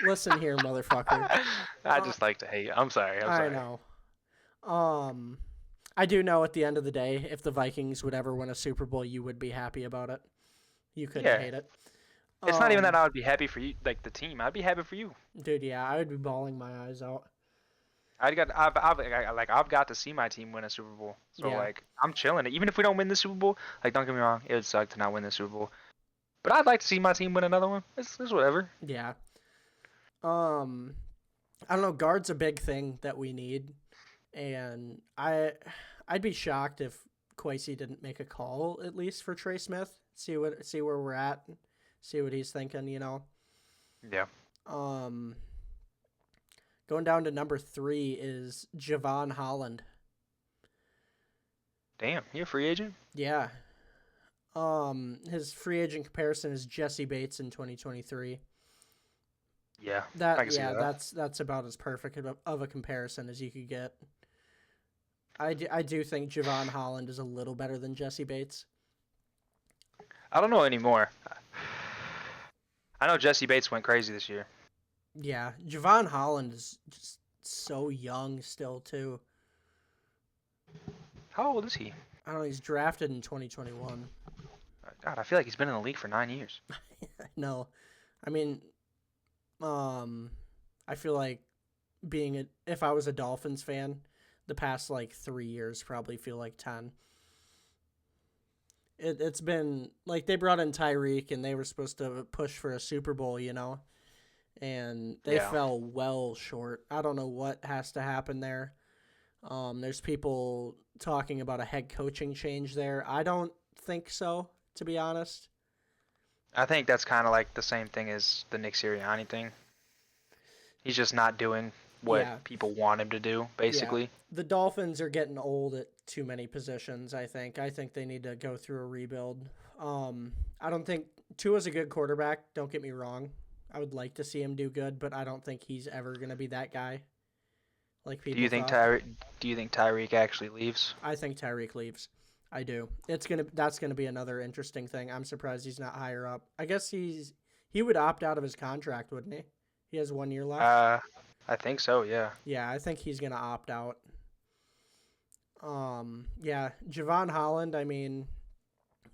Listen here, motherfucker. I just like to hate. I'm sorry. I know. I do know at the end of the day, if the Vikings would ever win a Super Bowl, you would be happy about it. You couldn't Yeah. hate it. It's not even that Um, I would be happy for you, like the team. I'd be happy for you. Dude, yeah, I would be bawling my eyes out. I've got to see my team win a Super Bowl. So Yeah. like I'm chilling. Even if we don't win the Super Bowl, like don't get me wrong, it would suck to not win the Super Bowl. But I'd like to see my team win another one. It's whatever. Yeah. I don't know. Guard's a big thing that we need, and I'd be shocked if Kwesi didn't make a call at least for Trey Smith. See where we're at, see what he's thinking. Yeah. Um, Going down to number 3 is Javon Holland. Damn, you a free agent? Yeah. His free agent comparison is Jesse Bates in 2023. Yeah. I That can see yeah, that. that's about as perfect of a comparison as you could get. I do think Javon Holland is a little better than Jesse Bates. I don't know anymore. I know Jesse Bates went crazy this year. Yeah, Javon Holland is just so young still too. How old is he? I don't know, he's drafted in 2021. God, I feel like he's been in the league for 9 years. No. I mean, I feel like if I was a Dolphins fan, the past like 3 years probably feel like 10. It's been like they brought in Tyreek and they were supposed to push for a Super Bowl, and they Yeah. fell well short. I don't know what has to happen there. There's people talking about a head coaching change there. I don't think so, to be honest. I think that's kind of like the same thing as the Nick Sirianni thing. He's just not doing what Yeah. people want him to do, basically. The Dolphins are getting old at too many positions, I think. I think they need to go through a rebuild. I don't think Tua's a good quarterback, don't get me wrong. I would like to see him do good, but I don't think he's ever going to be that guy. Like people Do you think thought. Tyreek actually leaves? I think Tyreek leaves. I do. That's gonna be another interesting thing. I'm surprised he's not higher up. I guess he would opt out of his contract, wouldn't he? He has 1 year left. I think so, yeah. Yeah, I think he's gonna opt out. Yeah, Javon Holland. I mean,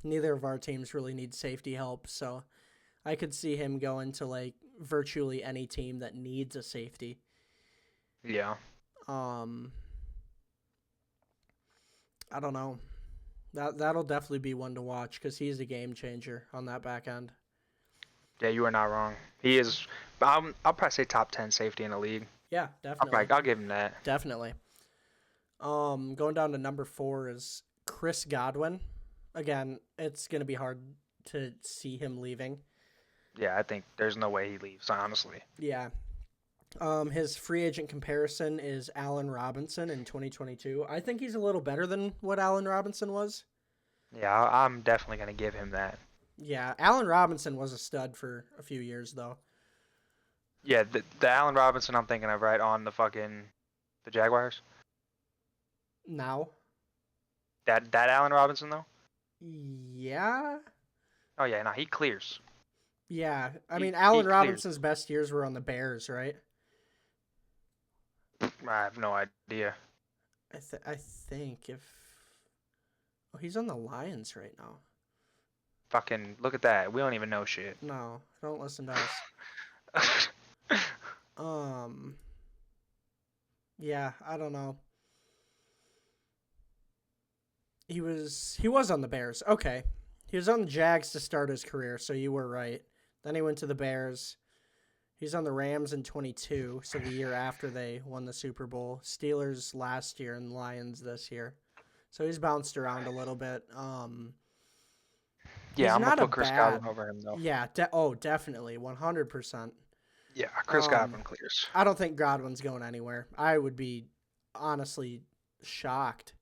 neither of our teams really need safety help, so I could see him going to like virtually any team that needs a safety. Yeah. I don't know. That'll definitely be one to watch because he's a game changer on that back end. Yeah, you are not wrong. He is. I'll probably say top 10 safety in the league. Yeah, definitely. I'll give him that. Definitely. Going down to number 4 is Chris Godwin. Again, it's gonna be hard to see him leaving. Yeah, I think there's no way he leaves, honestly. Yeah. His free agent comparison is Allen Robinson in 2022. I think he's a little better than what Allen Robinson was. Yeah, I'm definitely going to give him that. Yeah, Allen Robinson was a stud for a few years though. Yeah, the Allen Robinson I'm thinking of right on the Jaguars. Now, That Allen Robinson though? yeah. Oh yeah, no, he clears. Yeah, I He- mean, he Allen clears. Robinson's best years were on the Bears, right? I have no idea. I think if he's on the Lions right now. Fucking look at that. We don't even know shit. No, don't listen to us. Yeah, I don't know. He was on the Bears. Okay. He was on the Jags to start his career, so you were right. Then he went to the Bears. He's on the Rams in 22, so the year after they won the Super Bowl. Steelers last year and Lions this year. So he's bounced around a little bit. Yeah, I'm not gonna a put Chris bad- Godwin over him though. Yeah, definitely, 100%. Yeah, Chris Um, Godwin clears. I don't think Godwin's going anywhere. I would be honestly shocked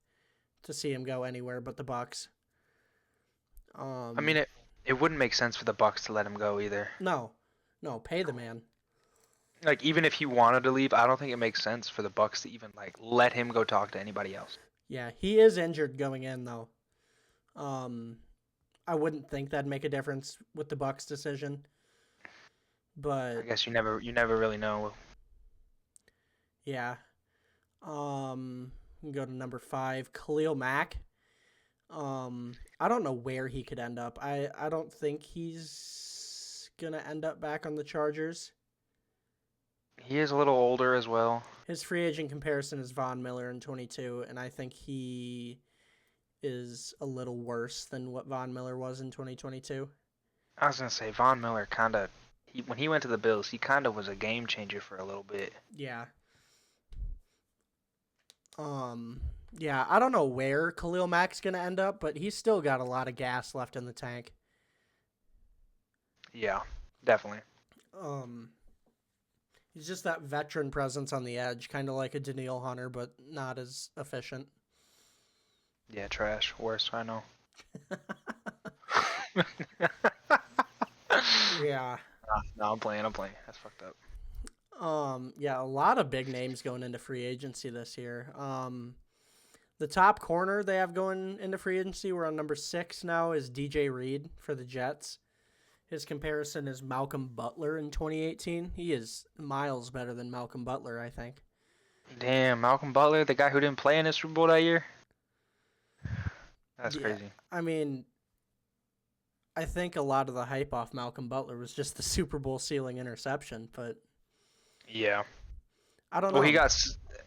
to see him go anywhere but the Bucks. I mean, it wouldn't make sense for the Bucks to let him go either. no, pay the man. Like even if he wanted to leave, I don't think it makes sense for the Bucks to even like let him go talk to anybody else. Yeah, he is injured going in though. I wouldn't think that'd make a difference with the Bucks decision, I but guess you never really know. yeah. We can go to number 5, Khalil Mack. I don't know where he could end up. I don't think he's gonna end up back on the Chargers. He is a little older as well. His free agent comparison is Von Miller in 22, and I think he is a little worse than what Von Miller was in 2022. I was gonna say Von Miller when he went to the Bills, he kind of was a game changer for a little bit. Yeah. Yeah, I don't know where Khalil Mack's going to end up, but he's still got a lot of gas left in the tank. Yeah, definitely. He's just that veteran presence on the edge, kind of like a Daniil Hunter, but not as efficient. Yeah, trash. Worse, I know. Yeah. No, I'm playing. That's fucked up. Yeah, a lot of big names going into free agency this year. The top corner they have going into free agency, we're on number 6 now, is DJ Reed for the Jets. His comparison is Malcolm Butler in 2018. He is miles better than Malcolm Butler, I think. Damn, Malcolm Butler, the guy who didn't play in the Super Bowl that year? That's Yeah, crazy. I mean, I think a lot of the hype off Malcolm Butler was just the Super Bowl ceiling interception, but Yeah. I don't know. Well, he got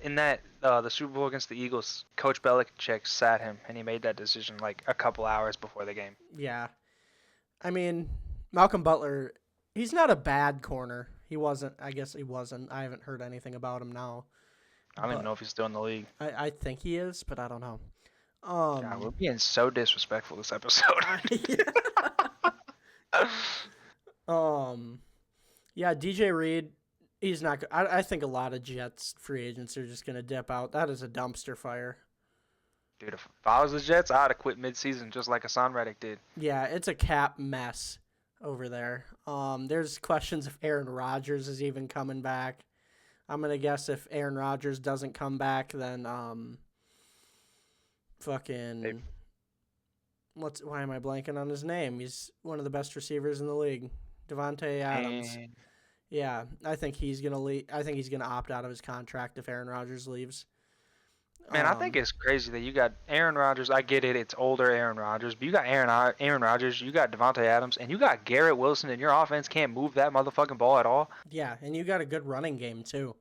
in that the Super Bowl against the Eagles. Coach Belichick sat him, and he made that decision like a couple hours before the game. Yeah. I mean, Malcolm Butler, he's not a bad corner. He wasn't. I guess he wasn't. I haven't heard anything about him now. I don't even know if he's still in the league. I think he is, but I don't know. God, we're being so disrespectful this episode. Yeah, DJ Reed, he's not. I think a lot of Jets free agents are just gonna dip out. That is a dumpster fire. Dude, if I was the Jets, I'd have quit mid-season just like Hassan Reddick did. Yeah, it's a cap mess over there. There's questions if Aaron Rodgers is even coming back. I'm gonna guess if Aaron Rodgers doesn't come back, then fucking why am I blanking on his name? He's one of the best receivers in the league, Devontae Adams. And Yeah, I think he's gonna leave. I think he's gonna opt out of his contract if Aaron Rodgers leaves. man, I think it's crazy that you got Aaron Rodgers. I get it; it's older Aaron Rodgers, but you got Aaron Rodgers, you got Devontae Adams, and you got Garrett Wilson, and your offense can't move that motherfucking ball at all. Yeah, and you got a good running game too.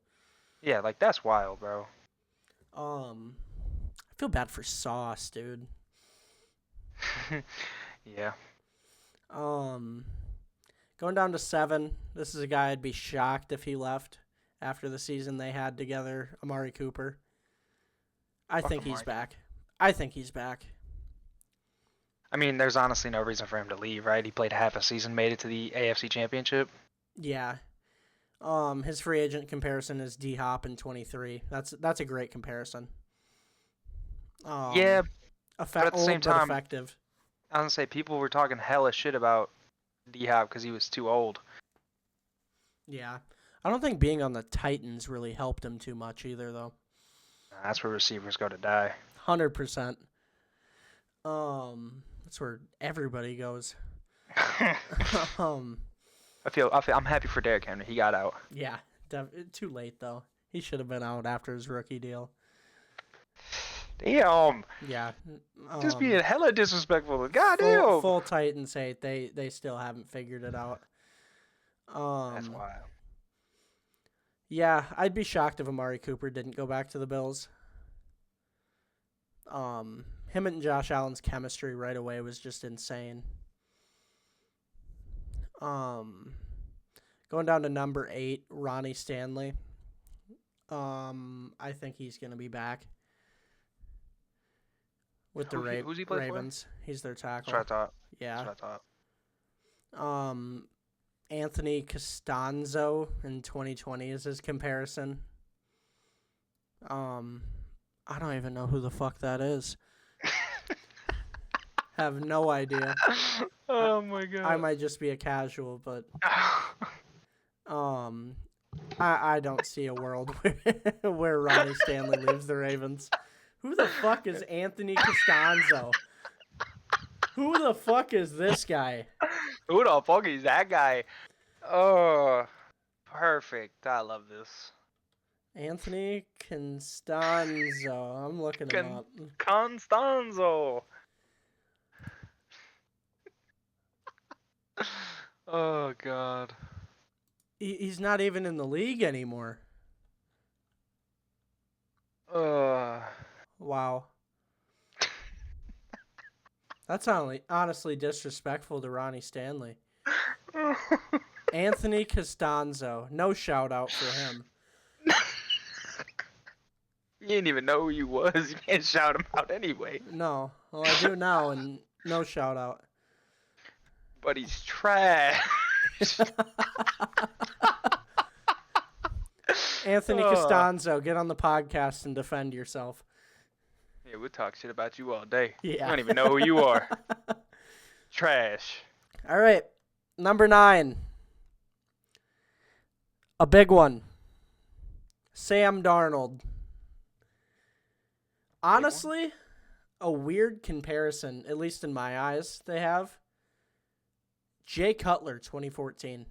Yeah, like that's wild, bro. I feel bad for Sauce, dude. Yeah. Going down to 7. This is a guy I'd be shocked if he left after the season they had together. Amari Cooper. I Fuck think he's Amari. back. I think he's back. I mean, there's honestly no reason for him to leave, right? He played half a season, made it to the AFC Championship. Yeah. His free agent comparison is D Hop in 23. That's a great comparison. Yeah, but at the same old but time- effective. I was gonna say people were talking hella shit about D-Hop because he was too old. Yeah. I don't think being on the Titans really helped him too much either, though. That's where receivers go to die. 100%. That's where everybody goes. I'm happy for Derrick Henry. He got out. Yeah. Too late, though. He should have been out after his rookie deal. Damn. Yeah. Just being hella disrespectful. God full, damn. full Titans hate. They still haven't figured it out. That's wild. Yeah, I'd be shocked if Amari Cooper didn't go back to the Bills. Him and Josh Allen's chemistry right away was just insane. Going down to number 8, Ronnie Stanley. I think he's gonna be back with the Who's he play for? Ravens. He's their tackle. That's what I thought. Yeah. That's what I thought. Anthony Costanzo in 2020 is his comparison. I don't even know who the fuck that is. Have no idea. Oh my god. I might just be a casual, but I don't see a world where Ronnie Stanley leaves the Ravens. Who the fuck is Anthony Costanzo? Who the fuck is this guy? Who the fuck is that guy? Oh, perfect. I love this. Anthony Constanzo. I'm looking him up. Constanzo. Oh God. He's not even in the league anymore. Wow. That's honestly disrespectful to Ronnie Stanley. Anthony Costanzo. No shout out for him. You didn't even know who he was. You can't shout him out anyway. No. Well, I do now, and no shout out. But he's trash. Anthony Costanzo, get on the podcast and defend yourself. Yeah, we'll talk shit about you all day. Yeah. I don't even know who you are. Trash. All right. Number 9. A big one. Sam Darnold. Honestly, a weird comparison, at least in my eyes, they have. Jay Cutler, 2014.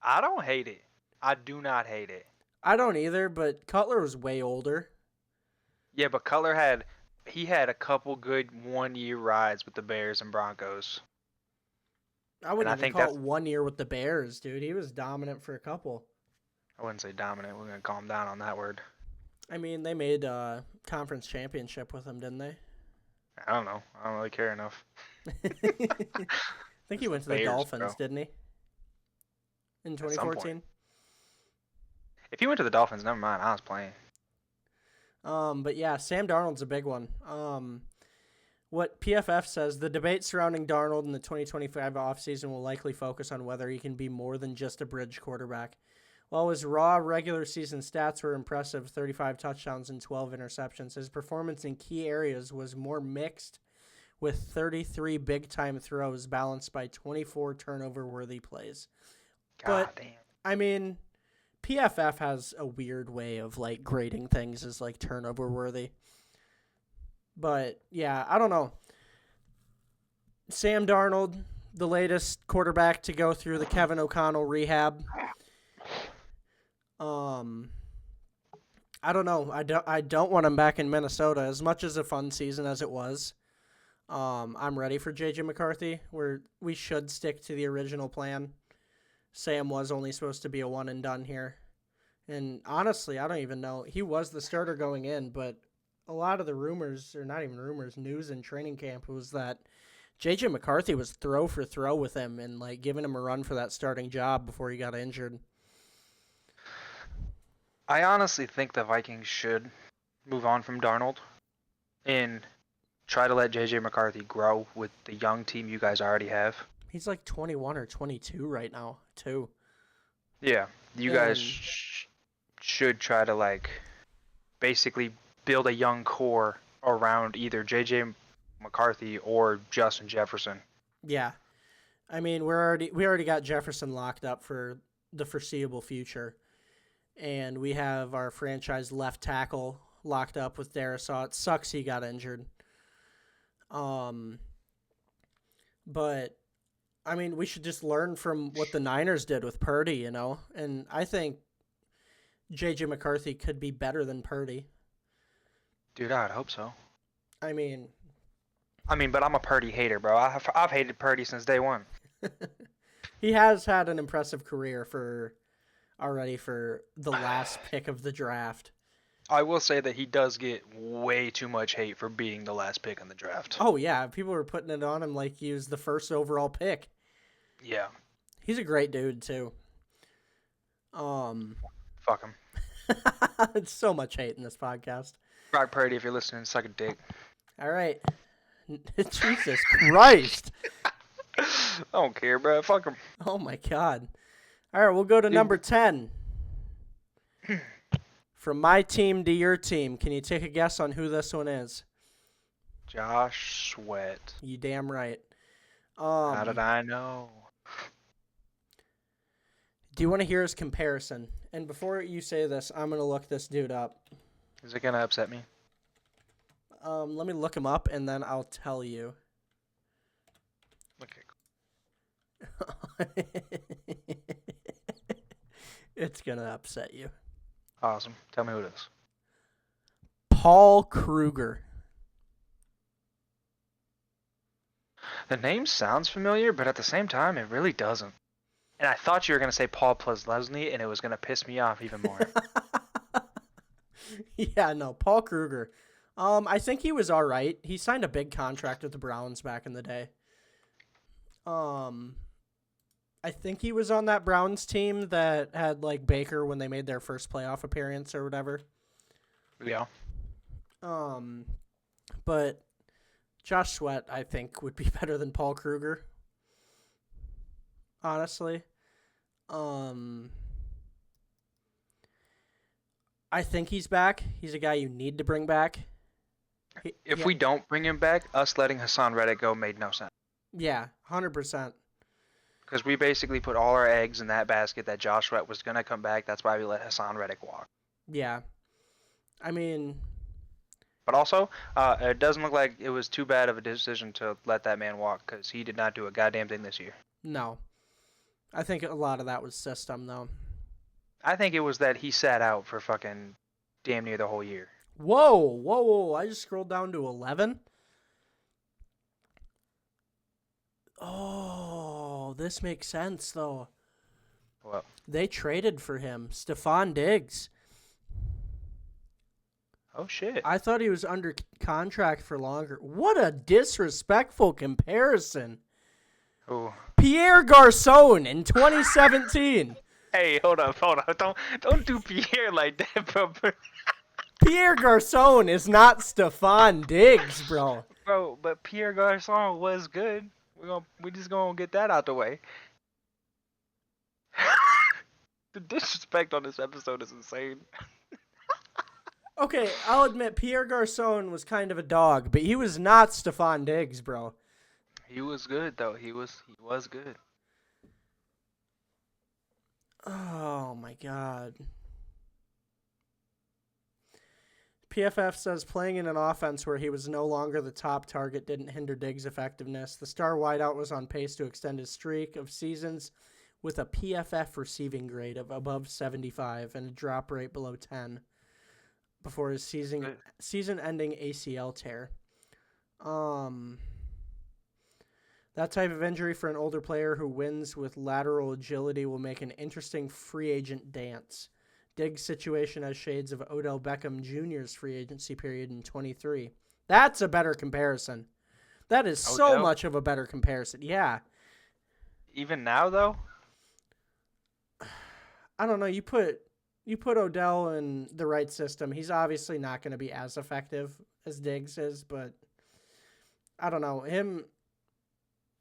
I don't hate it. I do not hate it. I don't either, but Cutler was way older. Yeah, but Cutler had a couple good 1-year rides with the Bears and Broncos. I wouldn't I even think call that's- it 1 year with the Bears, dude. He was dominant for a couple. I wouldn't say dominant. We're gonna calm down on that word. I mean, they made a conference championship with him, didn't they? I don't know. I don't really care enough. I think he went to the Bears, Dolphins, bro. didn't he? In some point. 2014. If he went to the Dolphins, never mind. I was playing. But yeah, Sam Darnold's a big one. What PFF says, the debate surrounding Darnold in the 2025 offseason will likely focus on whether he can be more than just a bridge quarterback. While his raw regular season stats were impressive, 35 touchdowns and 12 interceptions, his performance in key areas was more mixed, with 33 big-time throws balanced by 24 turnover-worthy plays. God But- damn. I mean, PFF has a weird way of like grading things as like turnover worthy. But yeah, I don't know. Sam Darnold, the latest quarterback to go through the Kevin O'Connell rehab. I don't know. I don't want him back in Minnesota as much as a fun season as it was. I'm ready for JJ McCarthy. We should stick to the original plan. Sam was only supposed to be a one and done here. And honestly, I don't even know. He was the starter going in, but a lot of the rumors, or not even rumors, news in training camp was that JJ McCarthy was throw for throw with him and like giving him a run for that starting job before he got injured. I honestly think the Vikings should move on from Darnold and try to let JJ McCarthy grow with the young team you guys already have. He's like 21 or 22 right now, too. Yeah, you guys And- should try to like basically build a young core around either JJ McCarthy or Justin Jefferson. Yeah. I mean, we already got Jefferson locked up for the foreseeable future. And we have our franchise left tackle locked up with Darisaw. It sucks he got injured. But I mean, we should just learn from what the Niners did with Purdy, you know? And I think JJ McCarthy could be better than Purdy. Dude, I'd hope so. I mean, But I'm a Purdy hater, bro. I've hated Purdy since day one. he has had an impressive career for the last pick of the draft. I will say that he does get way too much hate for being the last pick in the draft. Oh, yeah. People were putting it on him like he was the first overall pick. Yeah, He's a great dude, too. fuck him. It's so much hate in this podcast. Brock Purdy, if you're listening, suck a dick. All right. Jesus Christ. I don't care, bro. Fuck him. Oh, my God. All right, we'll go to number 10. From my team to your team, can you take a guess on who this one is? Josh Sweat. You damn right. How did I know? Do you want to hear his comparison? And before you say this, I'm going to look this dude up. Is it gonna upset me? Let me look him up, and then I'll tell you. Okay. It's going to upset you. Awesome. Tell me who it is. Paul Kruger. The name sounds familiar, but at the same time, it really doesn't. And I thought you were going to say Paul Leslie, and it was going to piss me off even more. Yeah, no, Paul Kruger. I think he was all right. He signed a big contract with the Browns back in the day. I think he was on that Browns team that had like Baker when they made their first playoff appearance or whatever. Yeah. But Josh Sweat, I think, would be better than Paul Kruger. Honestly. I think he's back. He's a guy you need to bring back. If we don't bring him back, us letting Hassan Reddick go made no sense. Yeah, 100%. Because we basically put all our eggs in that basket that Josh Sweat was going to come back. That's why we let Hassan Reddick walk. Yeah. I mean... But also, it doesn't look like it was too bad of a decision to let that man walk because he did not do a goddamn thing this year. No. I think a lot of that was system, though. I think it was that he sat out for fucking damn near the whole year. Whoa. I just scrolled down to 11. Oh, this makes sense, though. Well, They traded for him. Stephon Diggs. oh shit. I thought he was under contract for longer. What a disrespectful comparison. Ooh. Pierre Garcon in 2017. Hey, hold up. Don't do Pierre like that, bro. Pierre Garcon is not Stephon Diggs, bro. Bro, but Pierre Garcon was good. We just gonna get that out the way. The disrespect on this episode is insane. Okay, I'll admit Pierre Garcon was kind of a dog, but he was not Stephon Diggs, bro. He was good though. He was good. Oh my god. PFF says playing in an offense where he was no longer the top target didn't hinder Diggs' effectiveness. The star wideout was on pace to extend his streak of seasons with a PFF receiving grade of above 75 and a drop rate below 10 before his season-ending ACL tear. That type of injury for an older player who wins with lateral agility will make an interesting free agent dance. Diggs' situation has shades of Odell Beckham Jr.'s free agency period in 23. That's a better comparison. That is so Odell? much of a better comparison. Yeah. Even now though? I don't know. You put Odell in the right system. He's obviously not going to be as effective as Diggs is, but I don't know.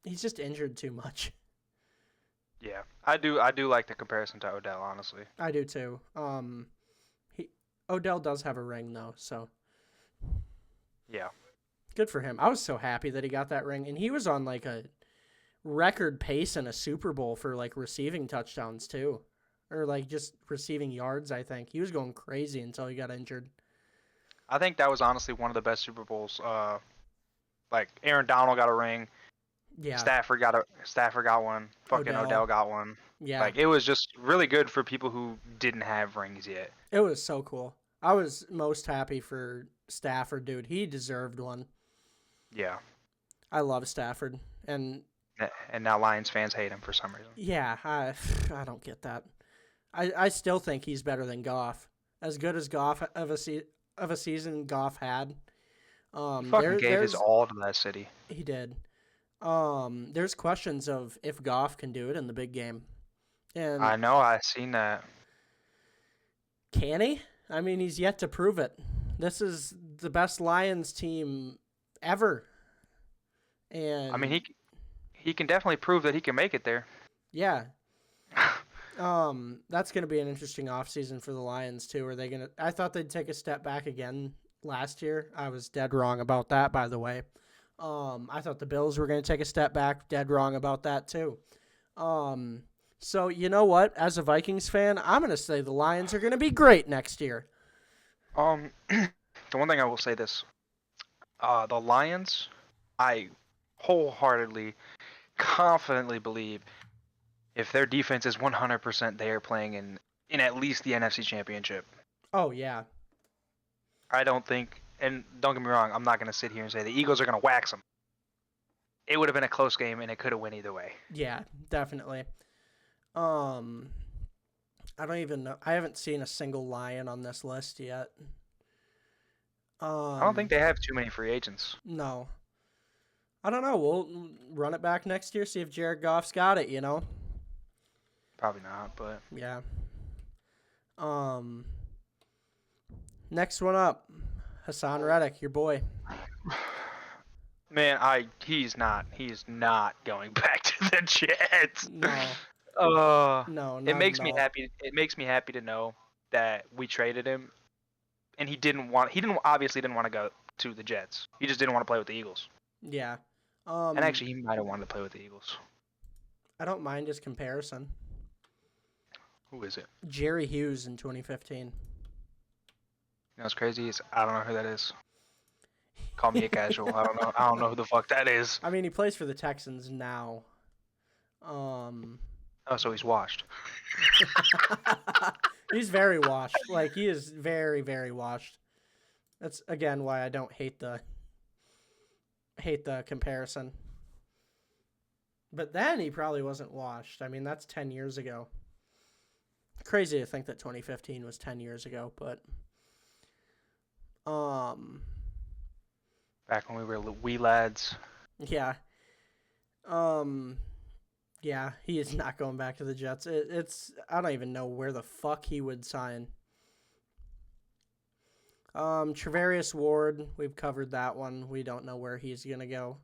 He's just injured too much. Yeah. I do like the comparison to Odell, honestly. I do too. Odell does have a ring though, so Yeah. good for him. I was so happy that he got that ring, and he was on like a record pace in a Super Bowl for like receiving touchdowns too, or like just receiving yards. I think he was going crazy until he got injured. I think that was honestly one of the best Super Bowls. Like Aaron Donald got a ring. Yeah, Stafford got one. Fucking Odell got one. yeah. Like it was just really good for people who didn't have rings yet. It was so cool. I was most happy for Stafford, dude. He deserved one. Yeah. I love Stafford, and now Lions fans hate him for some reason. yeah, I don't get that. I still think he's better than Goff. As good as Goff of a season Goff had. He fucking gave his all to that city. He did. There's questions of if Goff can do it in the big game. And I know, I seen that. can he? I mean, he's yet to prove it. This is the best Lions team ever. And I mean, he can definitely prove that he can make it there. yeah. That's going to be an interesting offseason for the Lions too. Are they going to I thought they'd take a step back again last year. I was dead wrong about that, by the way. I thought the Bills were going to take a step back. Dead wrong about that too. So you know what? As a Vikings fan, I'm going to say the Lions are going to be great next year. The one thing I will say this. The Lions, I wholeheartedly, confidently believe if their defense is 100% they are playing in at least the NFC Championship. Oh yeah, I don't think, and don't get me wrong, I'm not going to sit here and say the Eagles are going to wax them. It would have been a close game, and it could have went either way. yeah, definitely. I don't even know. I haven't seen a single Lion on this list yet. I don't think they have too many free agents. No. I don't know. We'll run it back next year, see if Jared Goff's got it, you know? Probably not, but Yeah. Next one up. Hassan Reddick, your boy. man, he's not going back to the Jets. No. No, It not makes at me all. happy. It makes me happy to know that we traded him, and he obviously didn't want to go to the Jets. He just didn't want to play with the Eagles. Yeah. And actually, he might have wanted to play with the Eagles. I don't mind his comparison. Who is it? Jerry Hughes in 2015. You know what's crazy is I don't know who that is. Call me a casual. I don't know. I don't know who the fuck that is. I mean, he plays for the Texans now. Oh, so he's washed. He's very washed. Like, he is very, very washed. That's, again, why I don't hate the comparison. But then he probably wasn't washed. I mean, that's 10 years ago. Crazy to think that 2015 was 10 years ago, but Back when we were wee lads. yeah. Yeah, he is not going back to the Jets. It's I don't even know where the fuck he would sign. Travarius Ward, we've covered that one. We don't know where he's gonna go.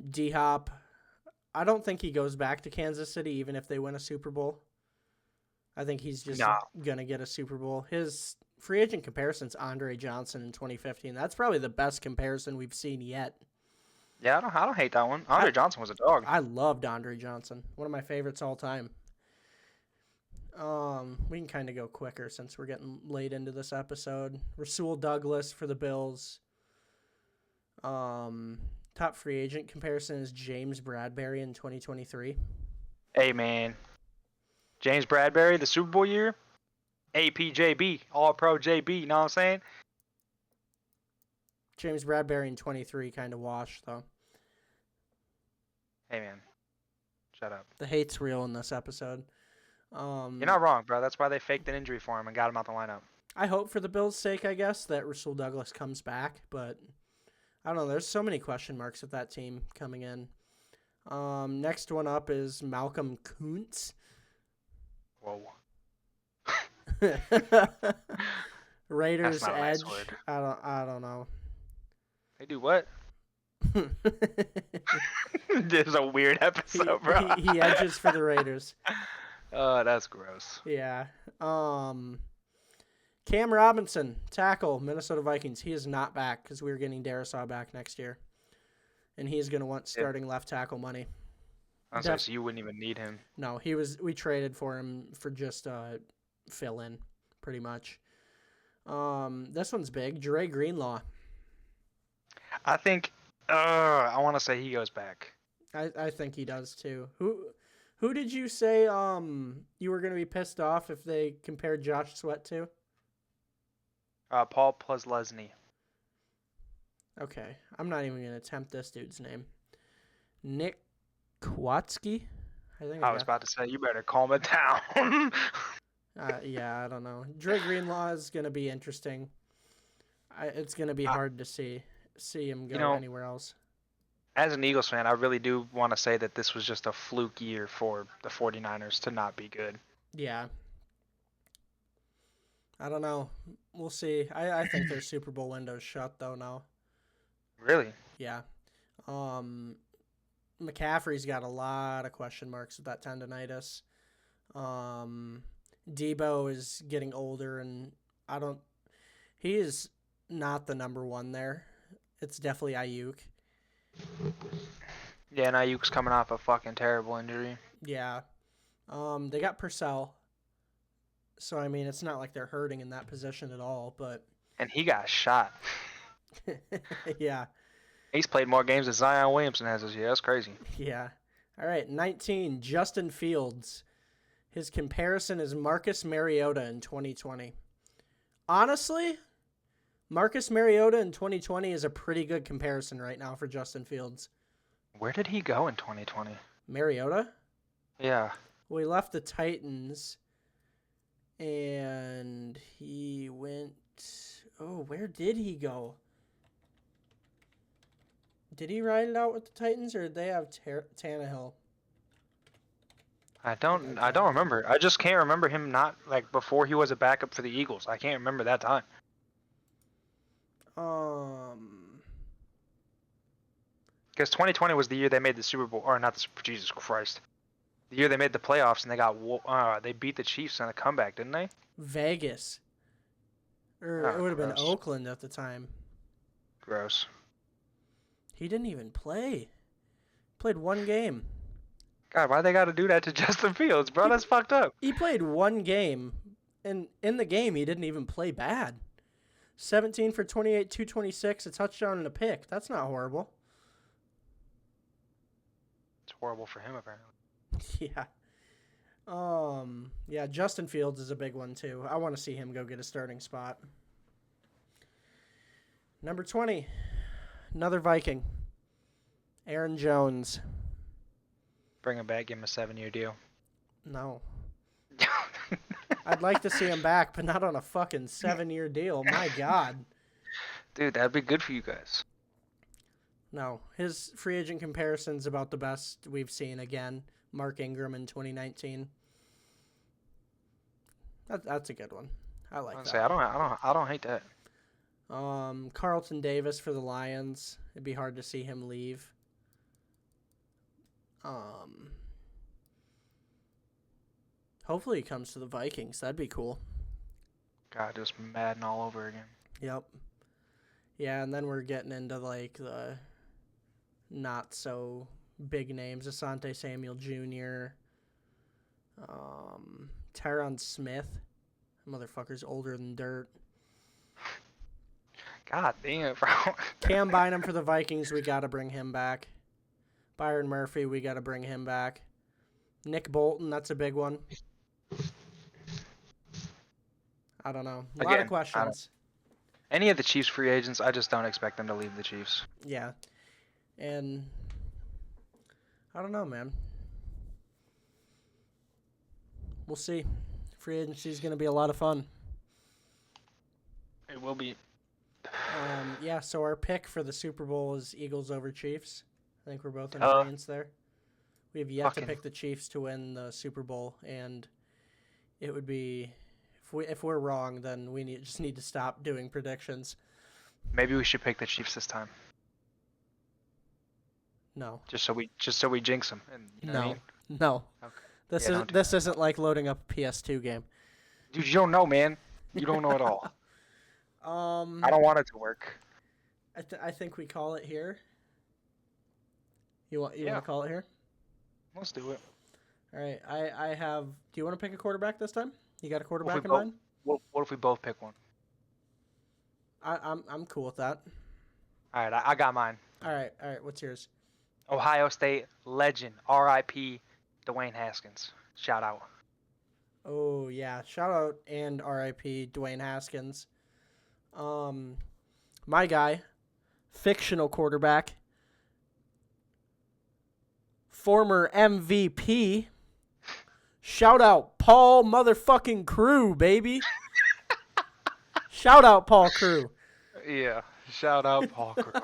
D-Hop, I don't think he goes back to Kansas City even if they win a Super Bowl. I think he's just gonna get a Super Bowl. His free agent comparison's Andre Johnson in 2015. That's probably the best comparison we've seen yet. Yeah, I don't hate that one. Andre Johnson was a dog. I loved Andre Johnson. One of my favorites all time. We can kind of go quicker since we're getting late into this episode. Rasul Douglas for the Bills. Top free agent comparison is James Bradbury in 2023. Hey, man. James Bradbury, the Super Bowl year. APJB, All-Pro JB, you know what I'm saying? James Bradbury in 23 kind of washed, though. Hey, man. Shut up. The hate's real in this episode. You're not wrong, bro. That's why they faked an injury for him and got him out the lineup. I hope for the Bills' sake, I guess, that Rasul Douglas comes back, but I don't know. There's so many question marks with that team coming in. Next one up is Malcolm Kuntz. Whoa. Raiders That's not a edge. nice word. I don't know. They do what? This is a weird episode, bro. he edges for the Raiders. Oh, that's gross. Yeah. Cam Robinson, tackle, Minnesota Vikings. He is not back because we're getting Darisaw back next year. And he's going to want starting left tackle money. I'm sorry, so you wouldn't even need him. No, we traded for him for just fill in, pretty much. This one's big. Dre Greenlaw. I think I want to say he goes back. I think he does too. Who did you say you were going to be pissed off if they compared Josh Sweat to? Paul Plesny. Okay, I'm not even going to attempt this dude's name. Nick Kwiatkowski? I was about to say, you better calm it down. Yeah, I don't know. Dre Greenlaw is going to be interesting. It's going to be hard to see him go anywhere else. As an Eagles fan, I really do want to say that this was just a fluke year for the 49ers to not be good. Yeah. I don't know. We'll see. I think their Super Bowl window's shut, though, now. Really? Yeah. McCaffrey's got a lot of question marks with that tendonitis. Debo is getting older, and he is not the number one there. It's definitely Ayuk. Yeah, and Ayuk's coming off a fucking terrible injury. Yeah. They got Purcell. So, I mean, it's not like they're hurting in that position at all, but... And he got shot. Yeah. He's played more games than Zion Williamson has this year. That's crazy. Yeah. All right, 19, Justin Fields. His comparison is Marcus Mariota in 2020. Honestly, Marcus Mariota in 2020 is a pretty good comparison right now for Justin Fields. Where did he go in 2020? Mariota? Yeah. Well, he left the Titans, and he went... Oh, where did he go? Did he ride it out with the Titans, or did they have Tannehill? I don't remember. I just can't remember him not like before he was a backup for the Eagles. I can't remember that time. Because 2020 was the year they made the Super Bowl, or not the Super. Jesus Christ, the year they made the playoffs and they beat the Chiefs in a comeback, didn't they? Vegas. Or Oh, it would have been gross. Oakland at the time. Gross. He didn't even play. Played one game. God, why they got to do that to Justin Fields, bro? That's fucked up. He played one game, and in the game, he didn't even play bad. 17 for 28, 226, a touchdown and a pick. That's not horrible. It's horrible for him, apparently. Yeah. Yeah, Justin Fields is a big one, too. I want to see him go get a starting spot. Number 20, another Viking. Aaron Jones. Bring him back, give him a 7-year deal. No. I'd like to see him back, but not on a fucking 7-year deal. My God. Dude, that'd be good for you guys. No. His free agent comparison's about the best we've seen again. Mark Ingram in 2019. That's a good one. I like that. Say, I don't hate that. Carlton Davis for the Lions. It'd be hard to see him leave. Hopefully he comes to the Vikings. That'd be cool. God, just Madden all over again. Yep. Yeah, and then we're getting into like the not so big names. Asante Samuel Jr. Tyron Smith. Motherfucker's older than dirt. God damn, bro. Cam Bynum for the Vikings. We got to bring him back. Byron Murphy. We got to bring him back. Nick Bolton. That's a big one. I don't know. A lot Again, of questions. Any of the Chiefs free agents, I just don't expect them to leave the Chiefs. Yeah. And I don't know, man. We'll see. Free agency is going to be a lot of fun. It will be. Yeah, so our pick for the Super Bowl is Eagles over Chiefs. I think we're both in Uh, agreement there. We have yet to fucking- pick the Chiefs to win the Super Bowl, and it would be if we're wrong, then we just need to stop doing predictions. Maybe we should pick the Chiefs this time, No, just so we jinx them. And, you know what I no, mean? no. Okay. This Yeah, is don't do this isn't like loading up a PS2 game. Dude, you don't know, man. You don't know at all. I don't want it to work. I think we call it here. You want Yeah. to call it here? Let's do it. All right. I have. Do you want to pick a quarterback this time? You got a What quarterback if in we mind? What if we both pick one? I'm cool with that. All right, I got mine. All right. What's yours? Ohio State legend, R.I.P. Dwayne Haskins. Shout out. Oh yeah, shout out and R.I.P. Dwayne Haskins. My guy, fictional quarterback, former MVP. Shout out Paul motherfucking Crew, baby. Shout out Paul Crew. Yeah, shout out Paul Crew.